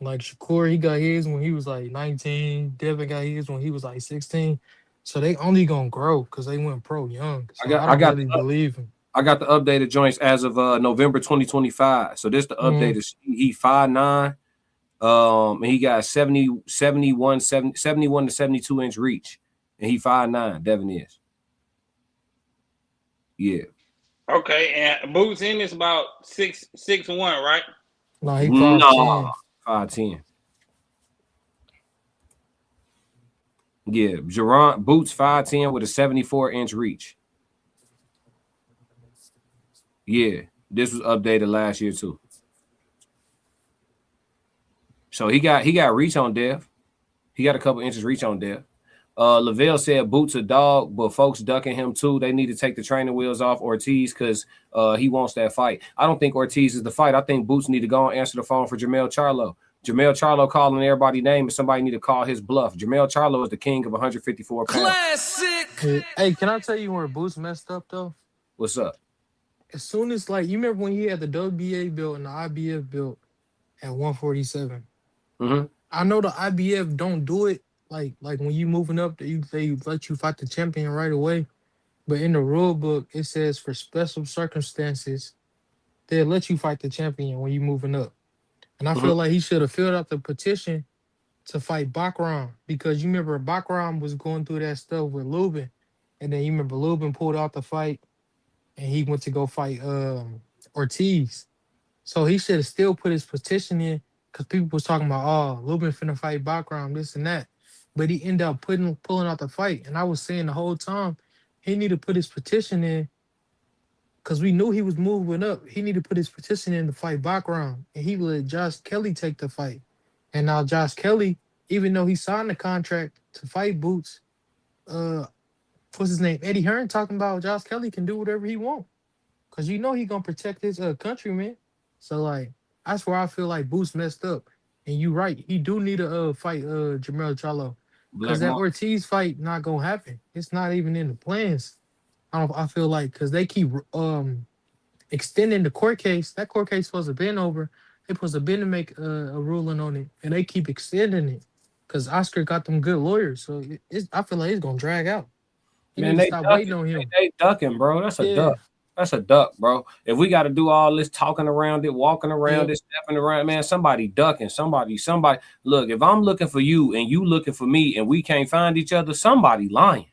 Like Shakur, he got his when he was like 19. Devin got his when he was like 16. So they only gonna grow because they went pro young. So I don't really believe him. I got the updated joints as of November 2025. So this the updated. He 5'9", and he got 71 to 72 inch reach, and he 5'9". Devin is. Yeah. Okay, and Boots in is about 6'1", right? No, he 5'10". 5'10". Yeah, Boots 5'10" with a 74 inch reach. Yeah, this was updated last year too. So he got reach on Dev. He got a couple inches reach on Dev. Lavelle said Boots a dog, but folks ducking him too. They need to take the training wheels off Ortiz because he wants that fight. I don't think Ortiz is the fight. I think Boots need to go and answer the phone for Jermell Charlo. Jermell Charlo calling everybody's name, and somebody need to call his bluff. Jermell Charlo is the king of 154 pounds. Classic. Hey, can I tell you where Boots messed up though? What's up? As soon as you remember when he had the WBA belt and the IBF belt at 147. Mm-hmm. I know the IBF don't do it like when you moving up, they let you fight the champion right away. But in the rule book, it says for special circumstances, they'll let you fight the champion when you moving up. And I feel like he should have filled out the petition to fight Bakram because you remember Bakram was going through that stuff with Lubin, and then you remember Lubin pulled out the fight, and he went to go fight Ortiz. So he should have still put his petition in because people was talking about, oh, Lubin finna fight Bakram, this and that. But he ended up pulling out the fight. And I was saying the whole time, he need to put his petition in because we knew he was moving up. He need to put his petition in to fight Bakram. And he let Josh Kelly take the fight. And now Josh Kelly, even though he signed the contract to fight Boots, what's his name? Eddie Hearn talking about Josh Kelly can do whatever he wants. Because you know he going to protect his countryman. So, that's where I feel like Boots messed up. And you right. He do need to fight Jermell Charlo. Because that Ortiz fight not going to happen. It's not even in the plans. I feel like because they keep extending the court case. That court case supposed to have been over. They supposed to have been to make a ruling on it. And they keep extending it. Because Oscar got them good lawyers. So, I feel like it's going to drag out. Man, they stop waiting on him. They ducking, bro. That's a duck. That's a duck, bro. If we got to do all this talking around it, walking around it, stepping around, man, somebody ducking, somebody. Look, if I'm looking for you and you looking for me and we can't find each other, somebody lying.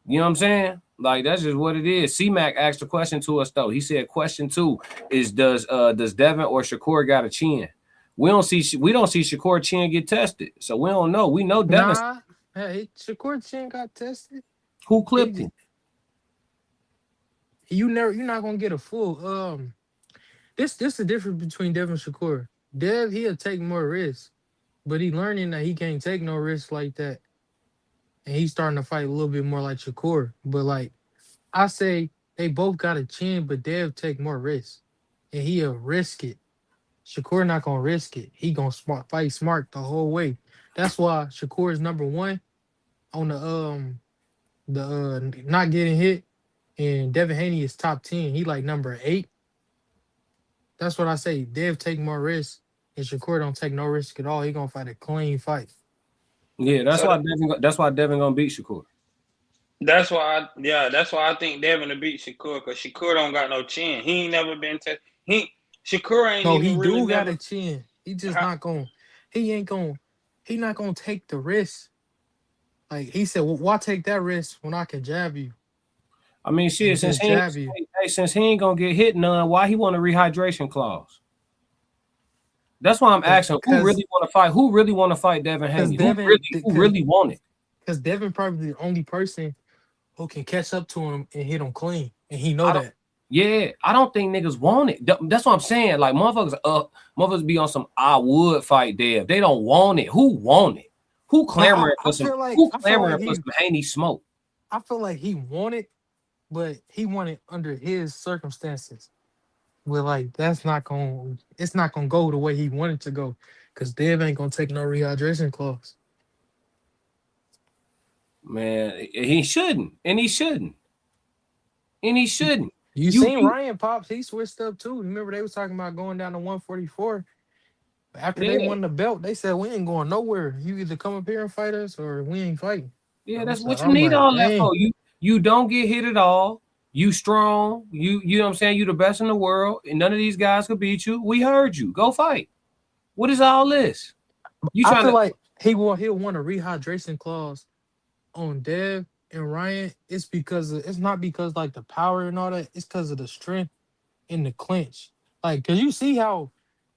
You know what I'm saying? Like, that's just what it is. C-Mac asked a question to us, though. He said, question 2 is, does Devin or Shakur got a chin? We don't see Shakur chin get tested, so we don't know. We know Devin. Nah, hey, Shakur chin got tested. Who clipped him? You're not gonna get a full. This the difference between Dev and Shakur. Dev, he'll take more risks. but he learning that he can't take no risks like that, and he's starting to fight a little bit more like Shakur. But like I say, they both got a chin, but Dev take more risks, and he'll risk it. Shakur not gonna risk it. He gonna fight smart the whole way. That's why Shakur is number one on the not getting hit, and Devin Haney is top 10. He like number 8. That's what I say. Dev take more risks, and Shakur don't take no risk at all. He gonna fight a clean fight. Yeah, that's why Devin gonna beat Shakur. That's why I think Devin to beat Shakur, because Shakur don't got no chin. He ain't never been Shakur ain't No, even he really do got never. a chin. He just not gonna. He not gonna take the risk. Like he said, well, why take that risk when I can jab you? I mean, shit, And since just he ain't, jab you. since he ain't gonna get hit none, why he want a rehydration clause? That's why I'm asking who really want to fight? Who really want to fight Devin Haney? Who really want it? Because Devin probably the only person who can catch up to him and hit him clean, and he know that. Yeah, I don't think niggas want it. That's what I'm saying. Like motherfuckers be on some I would fight Dev. They don't want it. Who want it? Who clamoring for some? Who clamoring for some Haney smoke? I feel like he wanted, but he wanted under his circumstances. But like it's not gonna go the way he wanted to go, because Dev ain't gonna take no rehydration clause. Man, he shouldn't, and he shouldn't, and he shouldn't. You seen Ryan Pops? He switched up too. Remember they was talking about going down to 144. But after they won the belt, they said we ain't going nowhere. You either come up here and fight us, or we ain't fighting. Yeah, that's what you need all that for. You don't get hit at all. You strong. You know what I'm saying? You the best in the world, and none of these guys could beat you. We heard you. Go fight. What is all this? I feel like he'll want a rehydration clause on Dev and Ryan. It's not because like the power and all that. It's because of the strength in the clinch. Like, cause you see how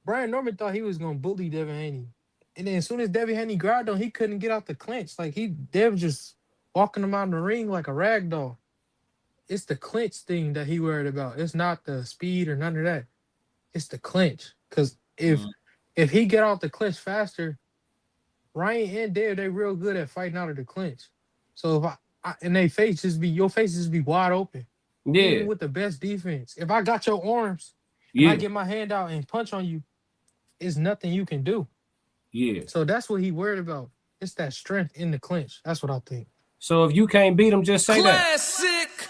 Brian Norman thought he was gonna bully Devin Haney, and then as soon as Devin Haney grabbed him, he couldn't get out the clinch. Like Dev just walking him out in the ring like a rag doll. It's the clinch thing that he worried about. It's not the speed or none of that. It's the clinch. Cause if he get out the clinch faster, Ryan and Dev, they real good at fighting out of the clinch. So if your face just be wide open. Yeah. Even with the best defense. If I got your arms, and I get my hand out and punch on you, it's nothing you can do. Yeah. So that's what he worried about. It's that strength in the clinch. That's what I think. So if you can't beat him, just say Classic. that.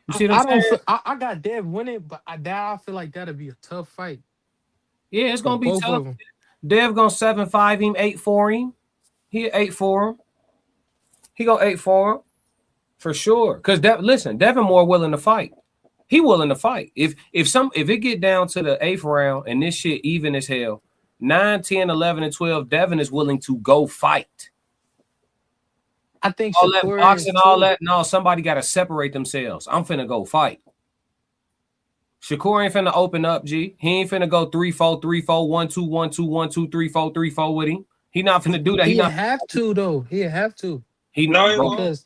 You see what I'm saying? I got Dev winning, but I feel like that'll be a tough fight. Yeah, it's gonna be tough. Dev gonna 7-5 him, 8-4 him. He 8-4 him. He go 8-4 him for sure. Cause Devin more willing to fight. He willing to fight. If it get down to the 8th round and this shit even as hell, 9, 10, 11, and 12, Devin is willing to go fight. I think all that boxing, all that. No, somebody got to separate themselves. I'm finna go fight. Shakur ain't finna open up, G. He ain't finna go 3-4, 3-4, 1-2, 1-2, 1-2, 3-4, 3-4 with him. He not finna do that. He have to though. He have to. He gonna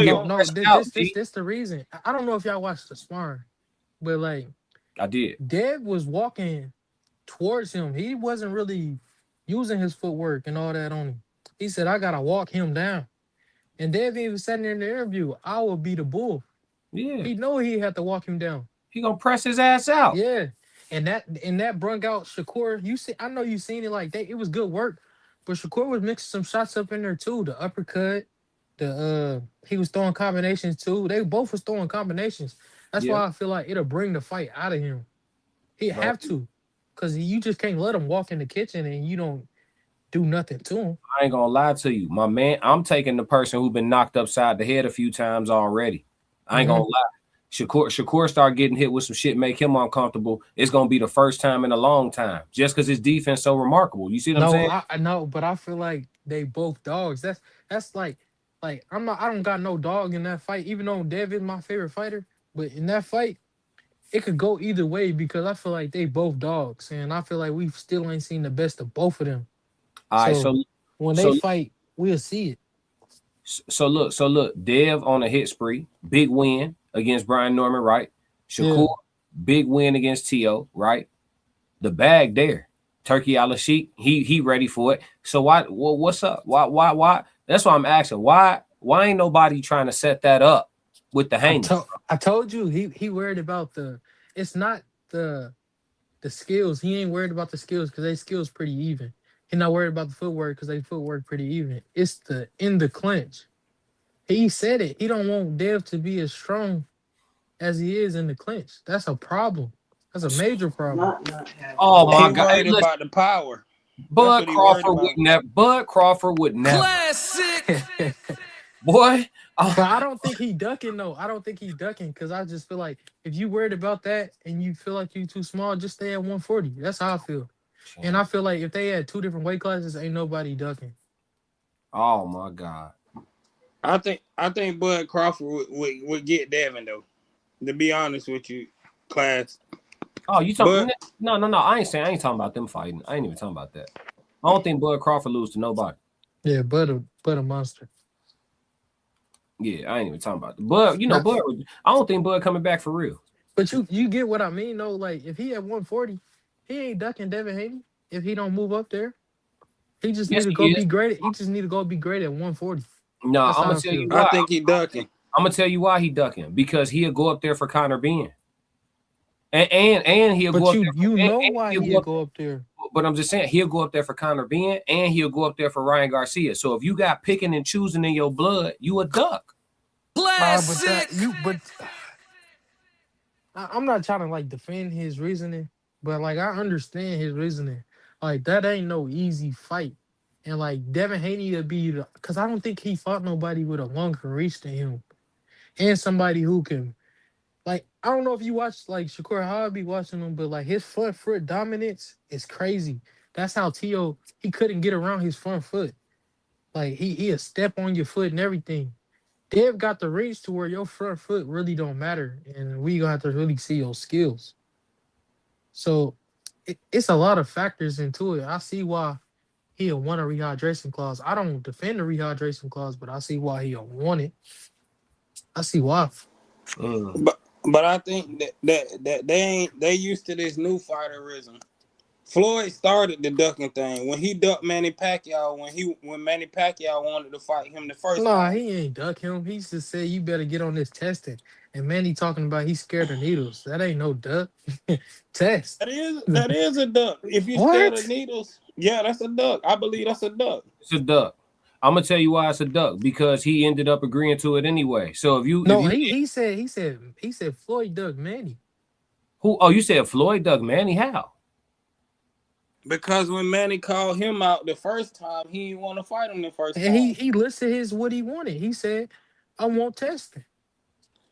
get this the reason. I don't know if y'all watched the sparring, but like I did. Dev was walking towards him. He wasn't really using his footwork and all that on him. He said, "I gotta walk him down." And Dev even said in the interview, "I will be the bull." Yeah, he know he had to walk him down. He gonna press his ass out. Yeah, and that brung out Shakur. You see, I know you seen it like that. It was good work, but Shakur was mixing some shots up in there too. The uppercut, he was throwing combinations too. They both was throwing combinations. That's why I feel like it'll bring the fight out of him. He have to, cause you just can't let him walk in the kitchen and you don't do nothing to him. I ain't gonna lie to you, my man. I'm taking the person who been knocked upside the head a few times already. I ain't gonna lie. Shakur start getting hit with some shit, make him uncomfortable. It's gonna be the first time in a long time, just because his defense so remarkable. You see what I'm saying? I know, but I feel like they both dogs. That's like I don't got no dog in that fight. Even though Dev is my favorite fighter, but in that fight, it could go either way because I feel like they both dogs, and I feel like we still ain't seen the best of both of them. All right, so when they fight, we'll see it. So look, Dev on a hit spree, big win against Brian Norman, right? Shakur, big win against T.O., right? The bag there. Turkey a la sheep. He ready for it. So what's up? Why? That's why I'm asking. Why ain't nobody trying to set that up with the Haney? I told you he worried about it's not the skills. He ain't worried about the skills because they skills pretty even. He not worried about the footwork because they footwork pretty even. It's in the clinch. He said it. He don't want Dev to be as strong as he is in the clinch. That's a problem. That's a major problem. Oh my He God! worried about the power. Bud Crawford would never. Bud Crawford would never. Classic. Boy, But I don't think he ducking though. I don't think he ducking because I just feel like if you worried about that and you feel like you too small, just stay at 140. That's how I feel. And I feel like if they had 2 different weight classes, ain't nobody ducking. Oh my God! I think Bud Crawford would get Devin though. To be honest with you, class. Oh, you talking? No. I ain't talking about them fighting. I ain't even talking about that. I don't think Bud Crawford lose to nobody. Yeah, but a monster. Yeah, I ain't even talking about it. Bud, Bud. I don't think Bud coming back for real. But you get what I mean though. Like if he at 140, he ain't ducking Devin Haney if he don't move up there. He just need to go be great. He just need to go be great at 140. No, I'm gonna tell you why. I think he ducking. I'm gonna tell you why he ducking because he'll go up there for Conor Benn, and he'll go up there. You know why he'll go up there. But I'm just saying he'll go up there for Conor Benn and he'll go up there for Ryan Garcia. So if you got picking and choosing in your blood, you a duck. I'm not trying to like defend his reasoning, but like I understand his reasoning. Like that ain't no easy fight, and like Devin Haney would be because I don't think he fought nobody with a longer reach than him, and somebody who can. Like, I don't know if you watch, like, Shakur Hall be watching him, but, like, his front foot dominance is crazy. That's how T.O., he couldn't get around his front foot. Like, he'll step on your foot and everything. Dev got the reach to where your front foot really don't matter, and we gonna have to really see your skills. So, it's a lot of factors into it. I see why he'll want a rehydration clause. I don't defend the rehydration clause, but I see why he'll want it. I see why. But I think that they used to this new fighterism. Floyd started the ducking thing when he ducked Manny Pacquiao when Manny Pacquiao wanted to fight him the first time. He ain't duck him. He just said you better get on this testing. And Manny talking about he's scared of needles. That ain't no duck. Test. That is a duck. If you scared of needles, yeah, that's a duck. I believe that's a duck. It's a duck. I'm gonna tell you why it's a duck because he ended up agreeing to it anyway. So he said Floyd ducked Manny. Who? Oh, you said Floyd ducked Manny? How? Because when Manny called him out the first time, he didn't want to fight him the first time. And he listed what he wanted. He said, "I want testing."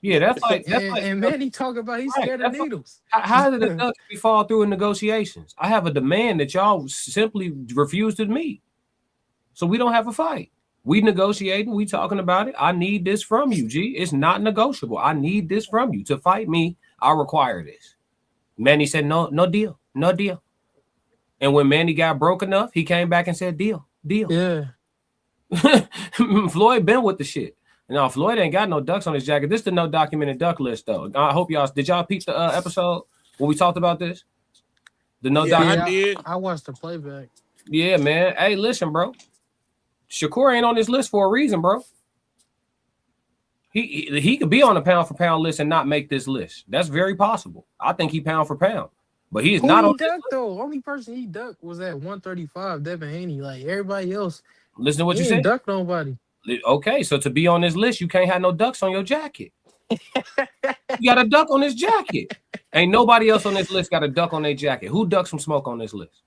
Yeah, that's like and Manny talk about he's scared of needles. How did the duck fall through in negotiations? I have a demand that y'all simply refuse to meet. So we don't have a fight. We negotiating. We talking about it. I need this from you, G. It's not negotiable. I need this from you to fight me. I require this. Manny said, no deal. And when Manny got broke enough, he came back and said, deal. Yeah. Floyd been with the shit. No, Floyd ain't got no ducks on his jacket. This is the no documented duck list, though. I hope did y'all peep the episode when we talked about this? The no documented. I watched the playback. Yeah, man. Hey, listen, bro. Shakur ain't on this list for a reason, bro. He could be on the pound for pound list and not make this list. That's very possible. I think he pound for pound, but he is not on this list. Though. Only person he ducked was at 135, Devin Haney. Like everybody else, listen to what you said. Duck nobody. Okay, so to be on this list, you can't have no ducks on your jacket. You got a duck on this jacket. Ain't nobody else on this list got a duck on their jacket. Who ducks some smoke on this list?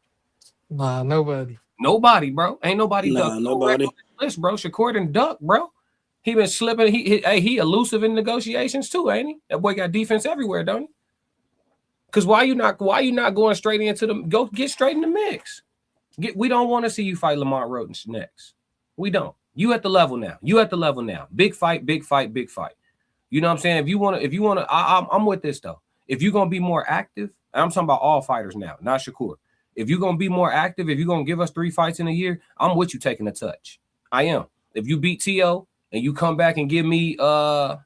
Nah, nobody. Nobody, bro. Ain't nobody duck. Nobody. List, bro. Shakur done duck, bro. He been slipping. He elusive in negotiations too, ain't he? That boy got defense everywhere, don't he? Because why you not going straight into go get straight in the mix? We don't want to see you fight Lamont Roden next. We don't. You at the level now. Big fight. You know what I'm saying? If you want to, I'm with this though. If you're gonna be more active, and I'm talking about all fighters now, not Shakur. If you're gonna be more active, if you're gonna give us 3 fights in a year, I'm with you taking a touch. I am. If you beat T.O. and you come back and give me who's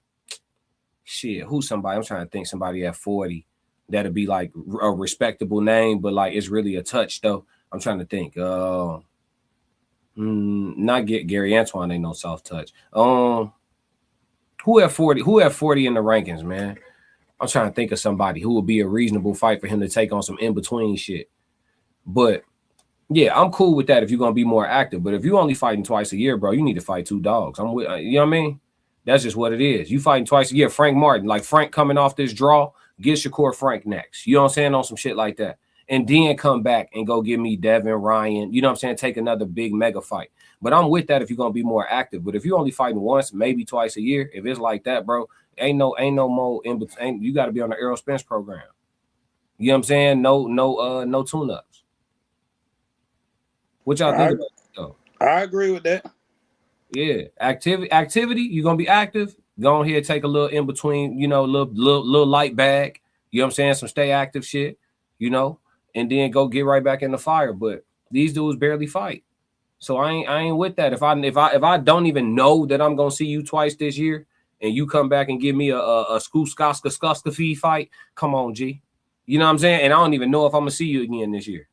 somebody? I'm trying to think somebody at 40. that'd be like a respectable name, but like it's really a touch though. I'm trying to think. Not get Gary Antoine ain't no soft touch. Who have 40? Who have 40 in the rankings, man? I'm trying to think of somebody who would be a reasonable fight for him to take on some in between shit. But yeah, I'm cool with that if you're gonna be more active. But if you're only fighting twice a year, bro, you need to fight 2 dogs. I'm with you know what I mean? That's just what it is. You fighting twice a year. Frank Martin, like Frank coming off this draw, get Shakur Frank next. You know what I'm saying? On some shit like that. And then come back and go give me Devin, Ryan. You know what I'm saying? Take another big mega fight. But I'm with that if you're gonna be more active. But if you're only fighting once, maybe twice a year, if it's like that, bro, ain't no more in between. You got to be on the Errol Spence program. You know what I'm saying? No tune-ups. What y'all think about that, though? I agree with that. Yeah, activity. You're gonna be active. Go ahead, take a little in between. You know, little light bag. You know what I'm saying? Some stay active shit. You know, and then go get right back in the fire. But these dudes barely fight, so I ain't with that. If I don't even know that I'm gonna see you twice this year, and you come back and give me a Skuska fee fight, come on, G. You know what I'm saying? And I don't even know if I'm gonna see you again this year.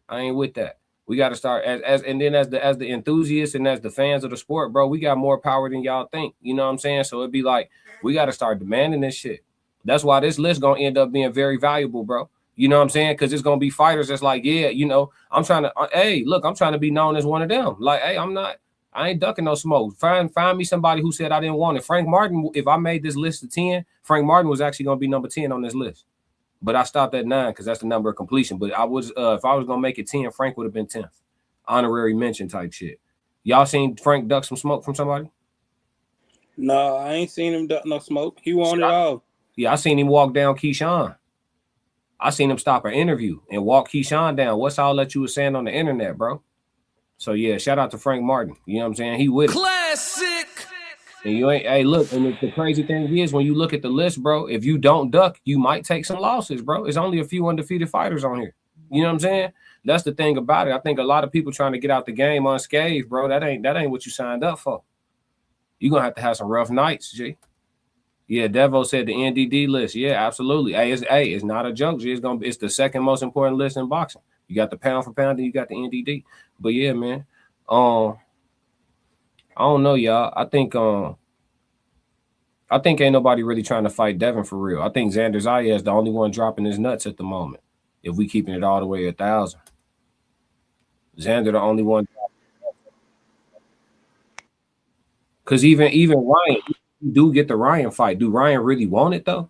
I ain't with that. We got to start as the enthusiasts and as the fans of the sport, bro. We got more power than y'all think. You know what I'm saying? So it'd be like we got to start demanding this shit. That's why this list gonna end up being very valuable, bro. You know what I'm saying? Because it's gonna be fighters that's like, yeah, you know, I'm trying to be known as one of them. Like, hey, I ain't ducking no smoke. Find me somebody who said I didn't want it. Frank Martin, if I made this list of 10, Frank Martin was actually gonna be number 10 on this list. But I stopped at 9 because that's the number of completion. But I was if I was gonna make it 10, Frank would have been 10th. Honorary mention type shit. Y'all seen Frank duck some smoke from somebody? No, I ain't seen him duck no smoke. He wanted it all. Yeah, I seen him walk down Keyshawn. I seen him stop an interview and walk Keyshawn down. What's all that you were saying on the internet, bro? So yeah, shout out to Frank Martin. You know what I'm saying? He with it. Classic. And you ain't, hey, look, and the crazy thing is when you look at the list, bro, if you don't duck, you might take some losses, bro. It's only a few undefeated fighters on here. You know what I'm saying? That's the thing about it. I think a lot of people trying to get out the game unscathed, bro. That ain't what you signed up for. You're gonna have to have some rough nights, G. Yeah, Devo said the NDD list. Yeah, absolutely. It's not a joke, G. It's the second most important list in boxing. You got the pound for pound, and you got the NDD. But yeah, man. I don't know, y'all. I think ain't nobody really trying to fight Devin for real. I think Xander Zayas is the only one dropping his nuts at the moment. If we keeping it all the way 1,000, Xander the only one. Because even Ryan, you do get the Ryan fight. Do Ryan really want it though?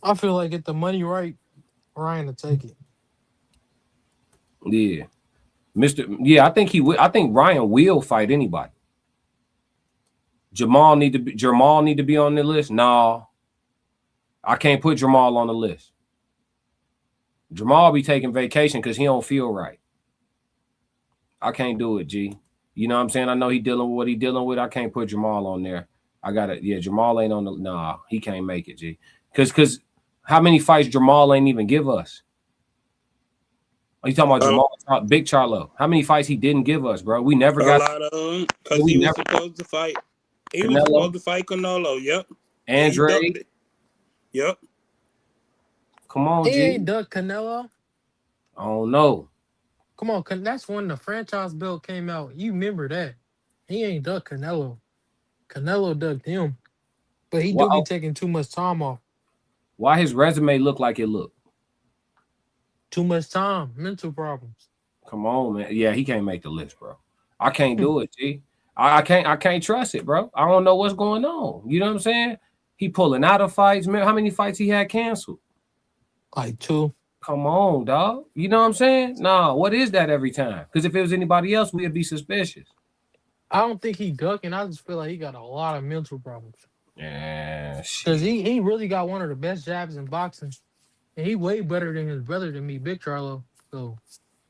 I feel like get the money right, Ryan to take it. Yeah. I think he will. I think Ryan will fight anybody. Jamal need to be on the list. No, I can't put Jamal on the list. Jamal be taking vacation because he don't feel right. I can't do it, G. You know what I'm saying? I know he dealing with what he dealing with. I can't put Jamal on there. Jamal ain't on the. Nah, he can't make it, G. Because how many fights Jamal ain't even give us? Are you talking about Jamal, Big Charlo? How many fights he didn't give us, bro? We never got a lot of them because he was supposed to fight. He was supposed to fight Canelo. Yep. Andre. Yep. Come on, He G. ain't duck Canelo. I don't know. Come on, that's when the franchise belt came out. You remember that? He ain't duck Canelo. Canelo ducked him, but he do be taking too much time off. Why his resume look like it look? Too much time, mental problems. Come on, man. Yeah, he can't make the list, bro. I can't do it, G. I can't trust it, bro. I don't know what's going on. You know what I'm saying? He pulling out of fights. Man, how many fights he had canceled? Like 2. Come on, dog. You know what I'm saying? Nah, what is that every time? Because if it was anybody else, we'd be suspicious. I don't think he ducking. I just feel like he got a lot of mental problems. Yeah, shit. Because he really got one of the best jabs in boxing. And he way better than his brother than me, Big Charlo. So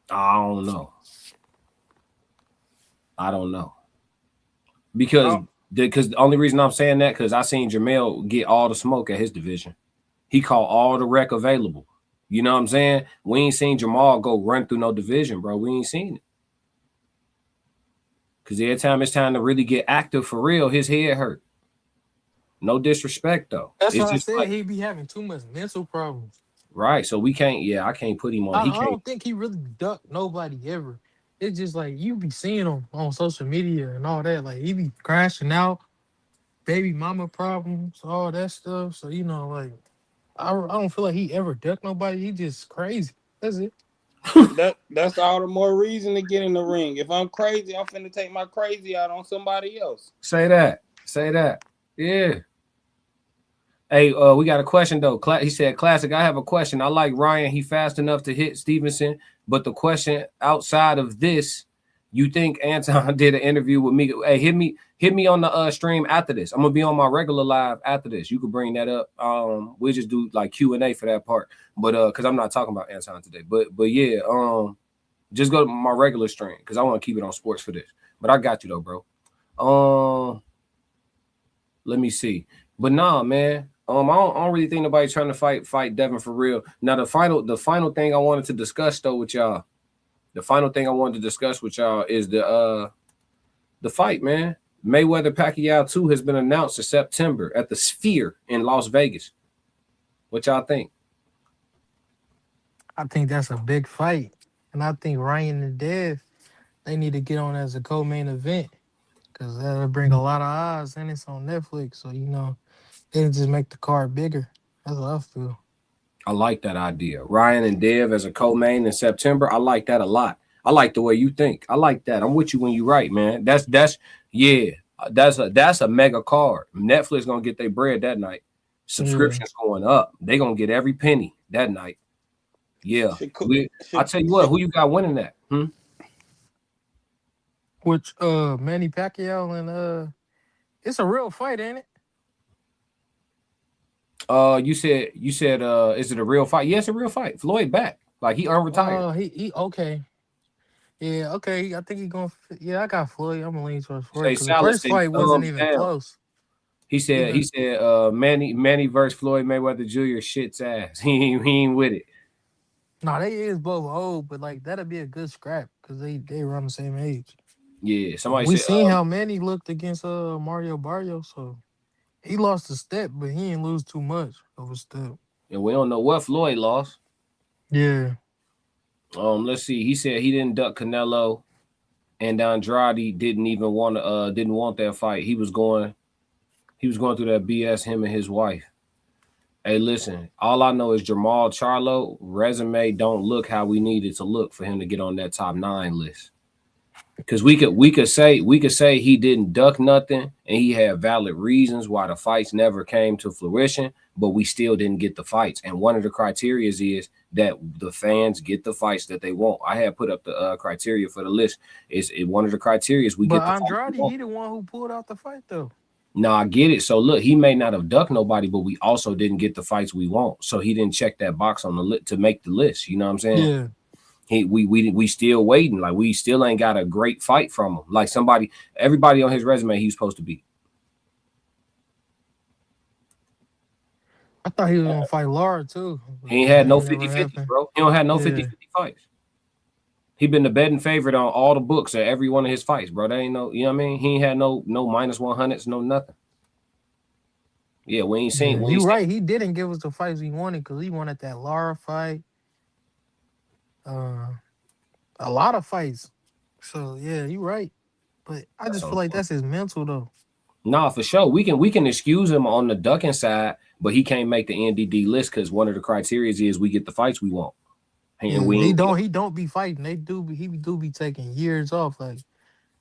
I don't know. Because the only reason I'm saying that because I seen Jamel get all the smoke at his division. He caught all the wreck available. You know what I'm saying? We ain't seen Jamal go run through no division, bro. We ain't seen it. Because every time it's time to really get active for real, his head hurt. No disrespect though. That's It's what I just said. like, He be having too much mental problems. right. So we can't. Yeah, I can't put him on. I, He I can't. don't think he really ducked nobody ever. It's just like you be seeing him on social media and all that. Like he be crashing out, baby mama problems, all that stuff. So like I don't feel like he ever ducked nobody. He just crazy. That's it. That's all the more reason to get in the ring. If I'm crazy, I'm finna take my crazy out on somebody else. Say that. Say that. Yeah. Hey, we got a question though. He said, "Classic. I have a question. I like Ryan. He fast enough to hit Stevenson, but the question outside of this, you think Anton did an interview with me? Hey, hit me on the stream after this. I'm gonna be on my regular live after this. You can bring that up. We'll just do like Q&A for that part. But because I'm not talking about Anton today. But yeah, just go to my regular stream because I want to keep it on sports for this. But I got you though, bro. Let me see. But nah, man. I don't really think nobody's trying to fight Devin for real. Now the final thing I wanted to discuss though with y'all. The final thing I wanted to discuss with y'all is the fight, man. Mayweather Pacquiao 2 has been announced in September at the Sphere in Las Vegas. What y'all think? I think that's a big fight, and I think Ryan and Dev they need to get on as a co-main event because that'll bring a lot of eyes, and it's on Netflix. So it'll just make the card bigger. That's what I feel. I like that idea. Ryan and Dev as a co-main in September. I like that a lot. I like the way you think. I like that. I'm with you when you right, man. That's a mega card. Netflix gonna get their bread that night. Subscriptions going up. They gonna get every penny that night. Yeah. I tell you what, who you got winning that? Which Manny Pacquiao and it's a real fight, ain't it? You said is it a real fight? Yes, a real fight. Floyd back. Like he unretired. He okay. Yeah, okay. I think he going. Yeah, I got Floyd. I'm gonna lean towards Floyd because the first fight wasn't even close. He said Manny versus Floyd Mayweather Jr. shit's ass. He ain't with it. No, they is both old, but like that'd be a good scrap because they around the same age. Yeah, somebody we said seen how Manny looked against Mario Barrios, so he lost a step, but he didn't lose too much of a step. And we don't know what Floyd lost. Yeah. Let's see. He said he didn't duck Canelo, and Andrade didn't want that fight. He was going through that BS. Him and his wife. Hey, listen. All I know is Jamal Charlo resume don't look how we need it to look for him to get on that top 9 list. Because we could say he didn't duck nothing and he had valid reasons why the fights never came to fruition, but we still didn't get the fights. And one of the criteria is that the fans get the fights that they want. I had put up the criteria for the list. One of the criteria is we get the Andrade, he the one who pulled out the fight though. No, I get it. So look, he may not have ducked nobody, but we also didn't get the fights we want. So he didn't check that box on the list to make the list. You know what I'm saying? Yeah. We still waiting. Like we still ain't got a great fight from him. Like everybody on his resume he's supposed to be. I thought he was gonna fight Lara too. He ain't had no 50-50, bro. He don't have no 50-50 fights. He been the betting favorite on all the books at every one of his fights, bro. That ain't no, you know what I mean? He ain't had no minus 100s, no nothing. Yeah, we ain't seen. You're right. He didn't give us the fights he wanted because he wanted that Lara fight. A lot of fights. So yeah, you're right. But I just feel like that's his mental though. Nah, for sure. We can excuse him on the ducking side, but he can't make the NDD list because one of the criteria is we get the fights we want. And he don't be fighting. He do be taking years off. Like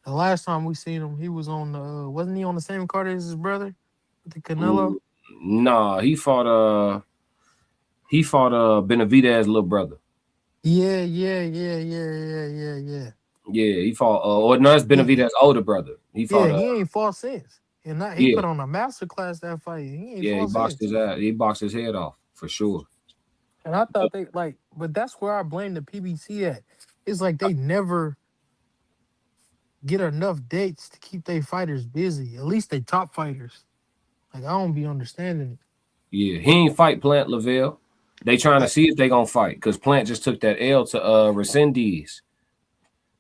the last time we seen him, he was on the wasn't he on the same card as his brother with the Canelo? Nah, he fought Benavidez's little brother. Yeah. Yeah, he fought or no, it's Benavidez's older brother. He fought he ain't fought since. And he put on a masterclass that fight. He boxed his ass. He boxed his head off for sure. And I thought but that's where I blame the PBC at. It's like they never get enough dates to keep their fighters busy. At least they top fighters. Like I don't be understanding it. Yeah, he ain't fight Plant Lavelle. They trying to see if they gonna fight because Plant just took that L to Resendez.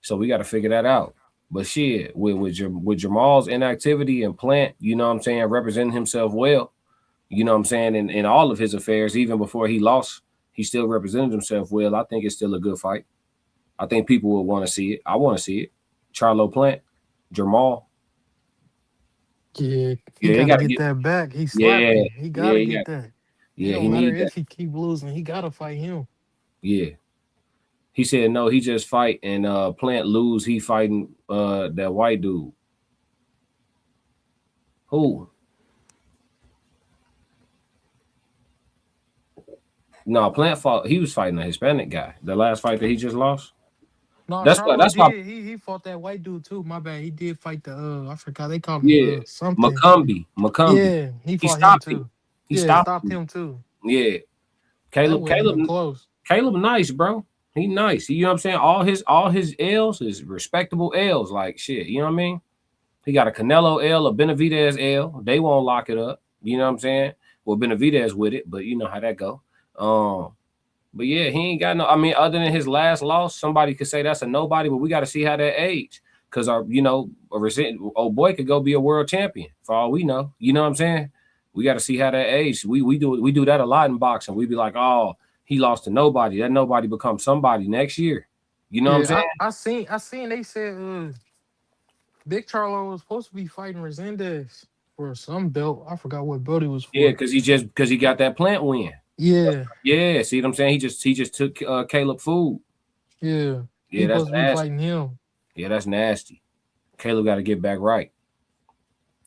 So we got to figure that out. But shit, with Jamal's inactivity and Plant, you know what I'm saying, representing himself well, you know what I'm saying, in all of his affairs, even before he lost, he still represented himself well. I think it's still a good fight. I think people will want to see it. I want to see it. Charlo Plant, Jamal. Yeah, he got to get that back. He slapped him. He got to get that. Yeah, it don't matter if he keep losing. He got to fight him. Yeah. He said no, he just fight and Plant lose. He fighting that white dude. Who? No, Plant fought. He was fighting a Hispanic guy. The last fight that he just lost. No, that's why he fought that white dude too. My bad. He did fight the I forgot they called him something. McCumbee. Yeah, he fought him too. He stopped him too. Yeah. Caleb close. Caleb nice, bro. He nice. You know what I'm saying? All his L's is respectable L's. Like shit. You know what I mean? He got a Canelo L, a Benavidez L. They won't lock it up. You know what I'm saying? Well, Benavidez with it, but you know how that go. But yeah, he ain't got no. I mean, other than his last loss, somebody could say that's a nobody, but we got to see how that age. Because old boy could go be a world champion for all we know. You know what I'm saying? We got to see how that age. We do that a lot in boxing. We be like, oh, he lost to nobody. That nobody becomes somebody next year. You know what I'm saying? I seen they said Big Charlo was supposed to be fighting Resendez for some belt. I forgot what belt he was for. Yeah, because he got that Plant win. Yeah. Yeah, see what I'm saying? He just took Caleb food. Yeah. Yeah, that's nasty. Fighting him. Yeah, that's nasty. Caleb got to get back right.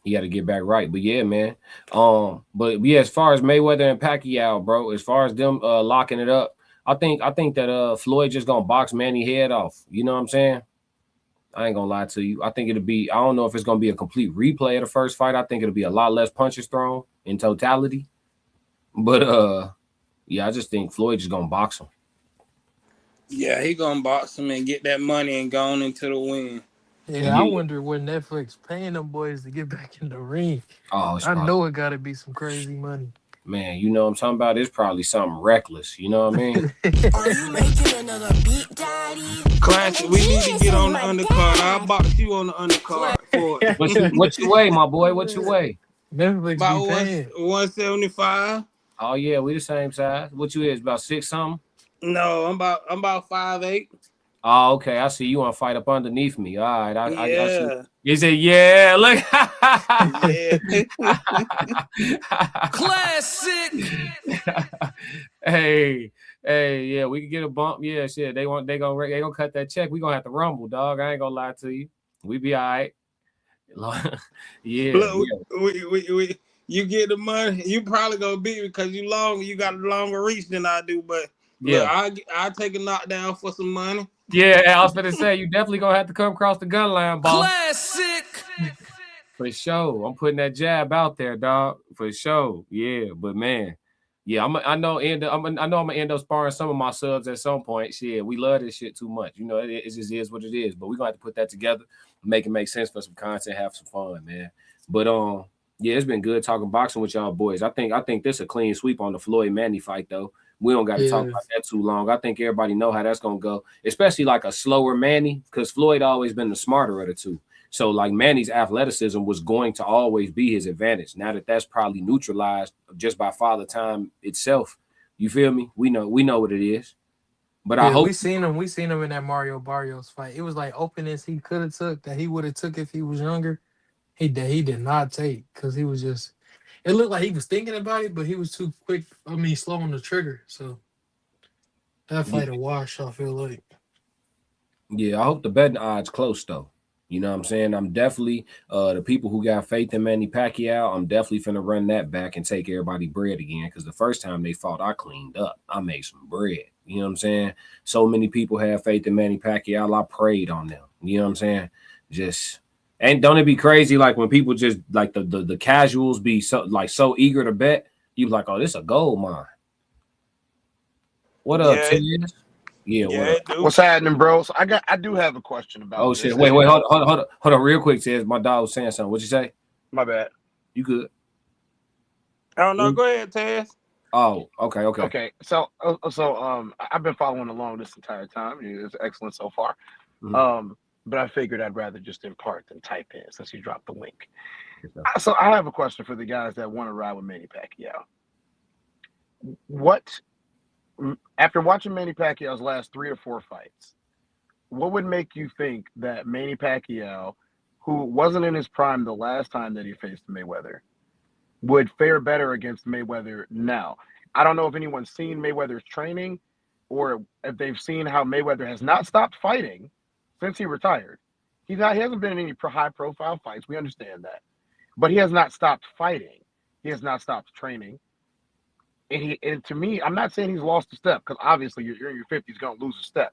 He got to get back right. But yeah, man. But yeah, as far as Mayweather and Pacquiao, bro, as far as them locking it up, I think that Floyd just gonna box Manny head off. You know what I'm saying? I ain't gonna lie to you. I think it'll be. I don't know if it's gonna be a complete replay of the first fight. I think it'll be a lot less punches thrown in totality. But yeah, I just think Floyd just gonna box him. Yeah, he gonna box him and get that money and go on into the win. Yeah, I wonder when Netflix paying them boys to get back in the ring. Oh, I know it gotta be some crazy money. Man, you know what I'm talking about? It's probably something reckless. You know what I mean? Are you making another beat, daddy? Classic, we need to get on the undercard. I'll box you on the undercard for it. What you weigh, my boy? What you weigh? Netflix about 175. Oh yeah, we the same size. What you is about 6 something? No, I'm about 5'8". Oh, okay. I see you want to fight up underneath me. All right. I see. You say, yeah, look. Classic. Hey, yeah, we can get a bump. Yeah, shit. They gonna cut that check. We gonna have to rumble, dog. I ain't gonna lie to you. We be all right. Yeah. Look, we you get the money. You probably gonna beat me because you got a longer reach than I do. But yeah, I'll take a knockdown for some money. Yeah, I was gonna say you definitely gonna have to come across the gun line, boss. Classic. For sure. I'm putting that jab out there, dog. For sure. Yeah, but man, yeah, I know I'm gonna end up sparring some of my subs at some point. Shit, we love this shit too much. You know, it just is what it is. But we're gonna have to put that together, make it make sense for some content, have some fun, man. But yeah, it's been good talking boxing with y'all boys. I think this a clean sweep on the Floyd Manny fight though. We don't got to talk about that too long. I think everybody know how that's gonna go, especially like a slower Manny, because Floyd always been the smarter of the two. So like Manny's athleticism was going to always be his advantage. Now that that's probably neutralized just by Father Time itself. You feel me? We know what it is. But I hope we seen him in that Mario Barrios fight. It was like openings he could have took that he would have took if he was younger. He did not take because he was just. It looked like he was thinking about it, but he was too quick. I mean, slow on the trigger. So that fight a wash. I feel like. Yeah, I hope the betting odds close though. You know what I'm saying? I'm definitely the people who got faith in Manny Pacquiao. I'm definitely finna run that back and take everybody bread again because the first time they fought, I cleaned up. I made some bread. You know what I'm saying? So many people have faith in Manny Pacquiao. I prayed on them. You know what I'm saying? Just. And don't it be crazy like when people just like the casuals be so eager to bet, you be like, oh, this a gold mine. What up, Ted? Yeah, what's happening, bro? So I do have a question about. Oh shit! Wait, hold on, real quick, Ted. My dog was saying something. What'd you say? My bad. You good? I don't know. Go ahead, Ted. Oh, okay. So I've been following along this entire time. It's excellent so far. Mm-hmm. but I figured I'd rather just impart than type in since you dropped the link. So I have a question for the guys that want to ride with Manny Pacquiao. What, after watching Manny Pacquiao's last 3 or 4 fights, what would make you think that Manny Pacquiao, who wasn't in his prime the last time that he faced Mayweather, would fare better against Mayweather now? I don't know if anyone's seen Mayweather's training or if they've seen how Mayweather has not stopped fighting since he retired. He hasn't been in any high-profile fights. We understand that. But he has not stopped fighting. He has not stopped training. And to me, I'm not saying he's lost a step, because obviously you're in your 50s going to lose a step.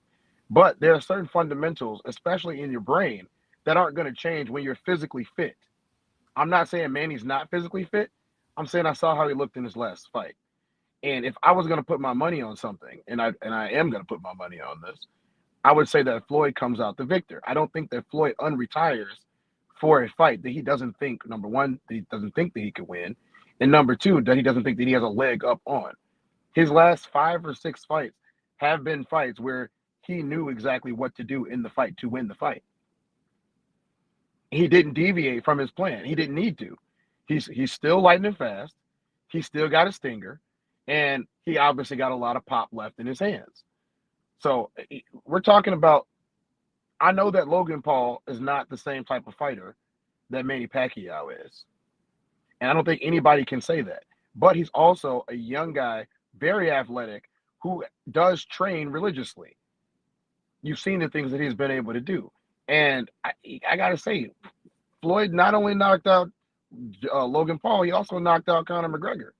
But there are certain fundamentals, especially in your brain, that aren't going to change when you're physically fit. I'm not saying Manny's not physically fit. I'm saying I saw how he looked in his last fight. And if I was going to put my money on something, and I am going to put my money on this, I would say that Floyd comes out the victor. I don't think that Floyd unretires for a fight that he doesn't think, number one, that he doesn't think that he could win, and number two, that he doesn't think that he has a leg up on. His last 5 or 6 fights have been fights where he knew exactly what to do in the fight to win the fight. He didn't deviate from his plan. He didn't need to. He's still lightning fast. He still got a stinger, and he obviously got a lot of pop left in his hands. So we're talking about, I know that Logan Paul is not the same type of fighter that Manny Pacquiao is. And I don't think anybody can say that. But he's also a young guy, very athletic, who does train religiously. You've seen the things that he's been able to do. And I got to say, Floyd not only knocked out Logan Paul, he also knocked out Conor McGregor.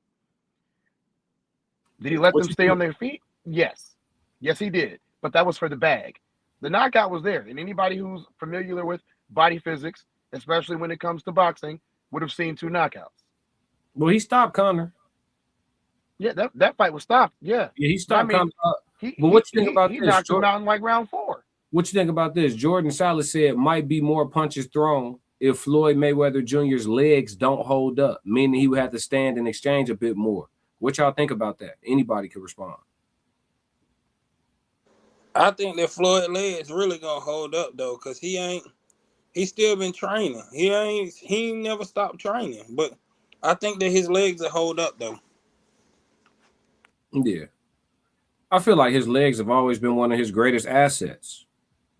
Did he let them stay on their feet? Yes. Yes, he did. But that was for the bag. The knockout was there. And anybody who's familiar with body physics, especially when it comes to boxing, would have seen 2 knockouts. Well, he stopped Conor. Yeah, that fight was stopped. Yeah. Yeah, he stopped Conor. But what you think about he this? Knocked him out in like round 4. What you think about this? Jordan Salas said might be more punches thrown if Floyd Mayweather Jr.'s legs don't hold up, meaning he would have to stand and exchange a bit more. What y'all think about that? Anybody can respond. I think that Floyd legs really gonna hold up though, cause he's still been training. He ain't never stopped training. But I think that his legs will hold up though. Yeah. I feel like his legs have always been one of his greatest assets.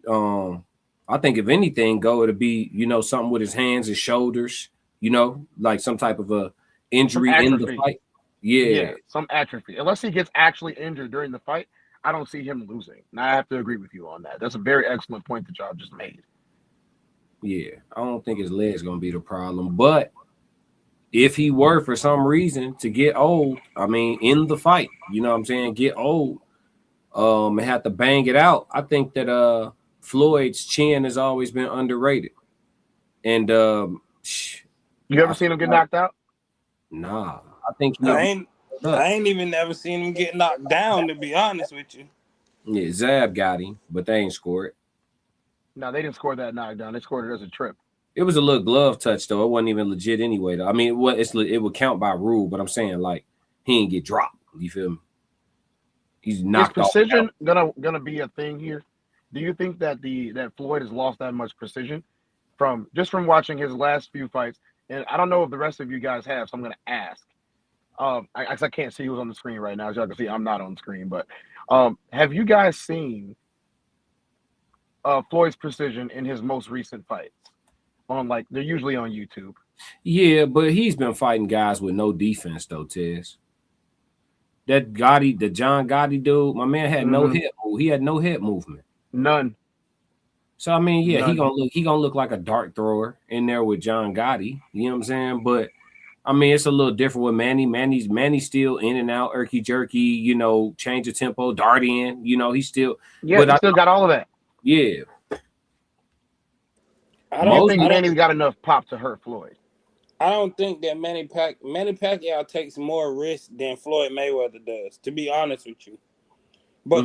I think if anything it'll be, something with his hands, his shoulders, like some type of a injury in the fight. Yeah, some atrophy. Unless he gets actually injured during the fight, I don't see him losing. And I have to agree with you on that. That's a very excellent point that y'all just made. Yeah, I don't think his leg's going to be the problem. But if he were for some reason to get old, in the fight, you know what I'm saying, get old and have to bang it out, I think that Floyd's chin has always been underrated. And you ever seen him get knocked out? Nah. I think I ain't even never seen him get knocked down, to be honest with you. Yeah, Zab got him, but they ain't scored. No, they didn't score that knockdown. They scored it as a trip. It was a little glove touch, though. It wasn't even legit anyway, though. It would count by rule, but I'm saying, like, he ain't get dropped. You feel me? He's knocked off. Is precision gonna be a thing here? Do you think that that Floyd has lost that much precision from watching his last few fights? And I don't know if the rest of you guys have, so I'm gonna ask. I can't see who's on the screen right now. As y'all can see, I'm not on the screen. But have you guys seen Floyd's precision in his most recent fights? They're usually on YouTube. Yeah, but he's been fighting guys with no defense, though, Tez. That Gotti, the John Gotti dude, my man had no head move. He had no head movement. None. So he gonna look like a dart thrower in there with John Gotti. You know what I'm saying? But it's a little different with Manny. Manny's still in and out, irky jerky, change the tempo, dart in, he's still. Yeah, but he still got all of that. Yeah. I don't think Manny's got enough pop to hurt Floyd. I don't think that Manny Pacquiao takes more risk than Floyd Mayweather does, to be honest with you. But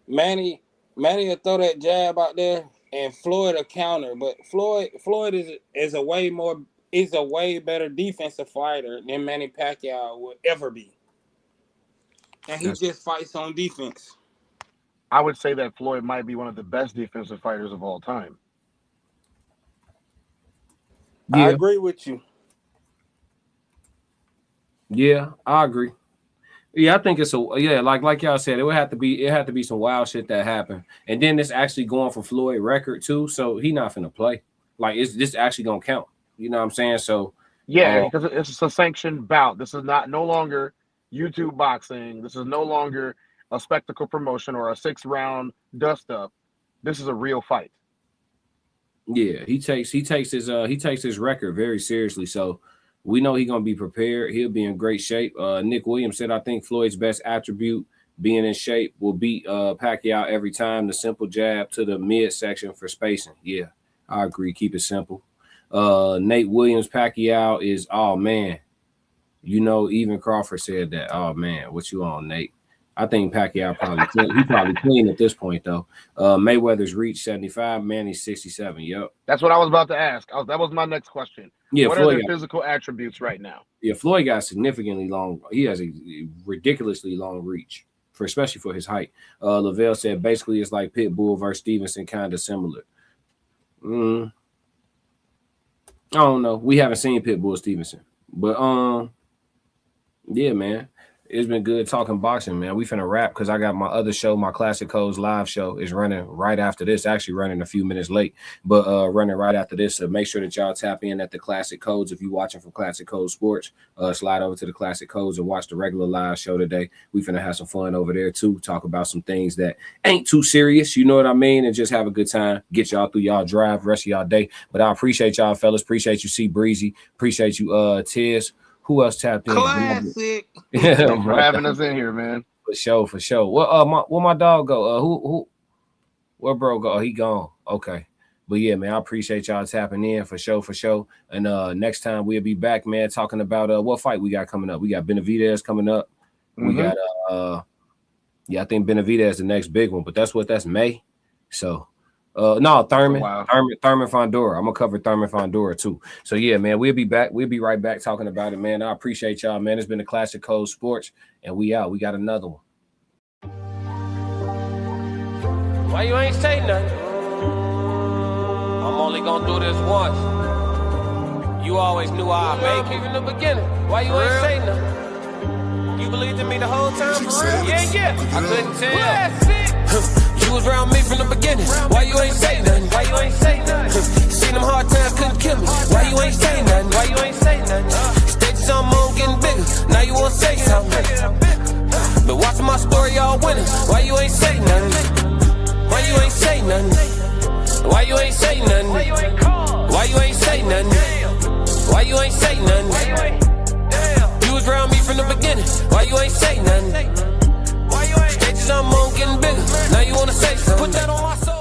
Manny will throw that jab out there, and Floyd will counter. But Floyd is a way better defensive fighter than Manny Pacquiao will ever be. And he just fights on defense. I would say that Floyd might be one of the best defensive fighters of all time. I agree with you. Yeah, I agree. Yeah, I think it's like y'all said, it had to be some wild shit that happened. And then it's actually going for Floyd record too, so he not finna play. Like this actually gonna count. You know what I'm saying? So yeah, because it's a sanctioned bout. This is no longer YouTube boxing. This is no longer a spectacle promotion or a 6-round dust up. This is a real fight. Yeah, he takes his record very seriously. So we know he's gonna be prepared. He'll be in great shape. Nick Williams said, I think Floyd's best attribute being in shape will beat Pacquiao every time. The simple jab to the midsection for spacing. Yeah, I agree. Keep it simple. Nate Williams, Pacquiao is, oh man. You know, even Crawford said that. Oh man, what you on, Nate? I think Pacquiao probably clean at this point though. Mayweather's reached 75, Manny's 67. Yep. That's what I was about to ask. That was my next question. Yeah, what Floyd are their physical attributes right now? Yeah, Floyd got significantly long. He has a ridiculously long reach, especially for his height. Lavelle said basically it's like Pitbull versus Stevenson, kind of similar. I don't know. We haven't seen Pitbull Stevenson, but yeah, man. It's been good talking boxing, man. We finna wrap because I got my other show, my Classic Codes live show is running right after this. Actually running a few minutes late, but running right after this. So make sure that y'all tap in at the Classic Codes. If you're watching from Classic Codes Sports, slide over to the Classic Codes and watch the regular live show today. We finna have some fun over there too. Talk about some things that ain't too serious, you know what I mean? And just have a good time. Get y'all through y'all drive, rest of y'all day. But I appreciate y'all, fellas. Appreciate you, C Breezy. Appreciate you, Tiz. Who else tapped in? Classic. Thanks for having us in here, man. For sure. Where my dog go? Where bro go? Oh, he gone. Okay. But yeah, man, I appreciate y'all tapping in for sure. And next time we'll be back, man, talking about what fight we got coming up. We got Benavidez coming up. We got I think Benavidez is the next big one, but that's May. So no, Thurman. Wow. Thurman Fondora. I'm gonna cover Thurman Fondora too. So yeah, man, we'll be back. We'll be right back talking about it, man. I appreciate y'all, man. It's been the Classic Code Sports, and we out. We got another one. Why you ain't say nothing? I'm only gonna do this once. You always knew I'd make it in the beginning. Why you ain't say nothing? You believed in me the whole time, for real? Yeah. I couldn't tell. You was around me from the beginning. Why you ain't say nothing? Why you ain't say nothing? Seen them hard times, couldn't kill me. Why you ain't say nothing? Why you ain't say nothing? Stages on moon getting bigger. Now you wanna say something. Been watching my story all winning. Why you ain't say nothing? Why you ain't say nothing? Why you ain't say nothing? Why you ain't say nothing? Why you ain't say nothing? You was around me from the beginning. Why you ain't say nothing? Stages I'm on getting bigger. Now you wanna say something. Put that on my soul.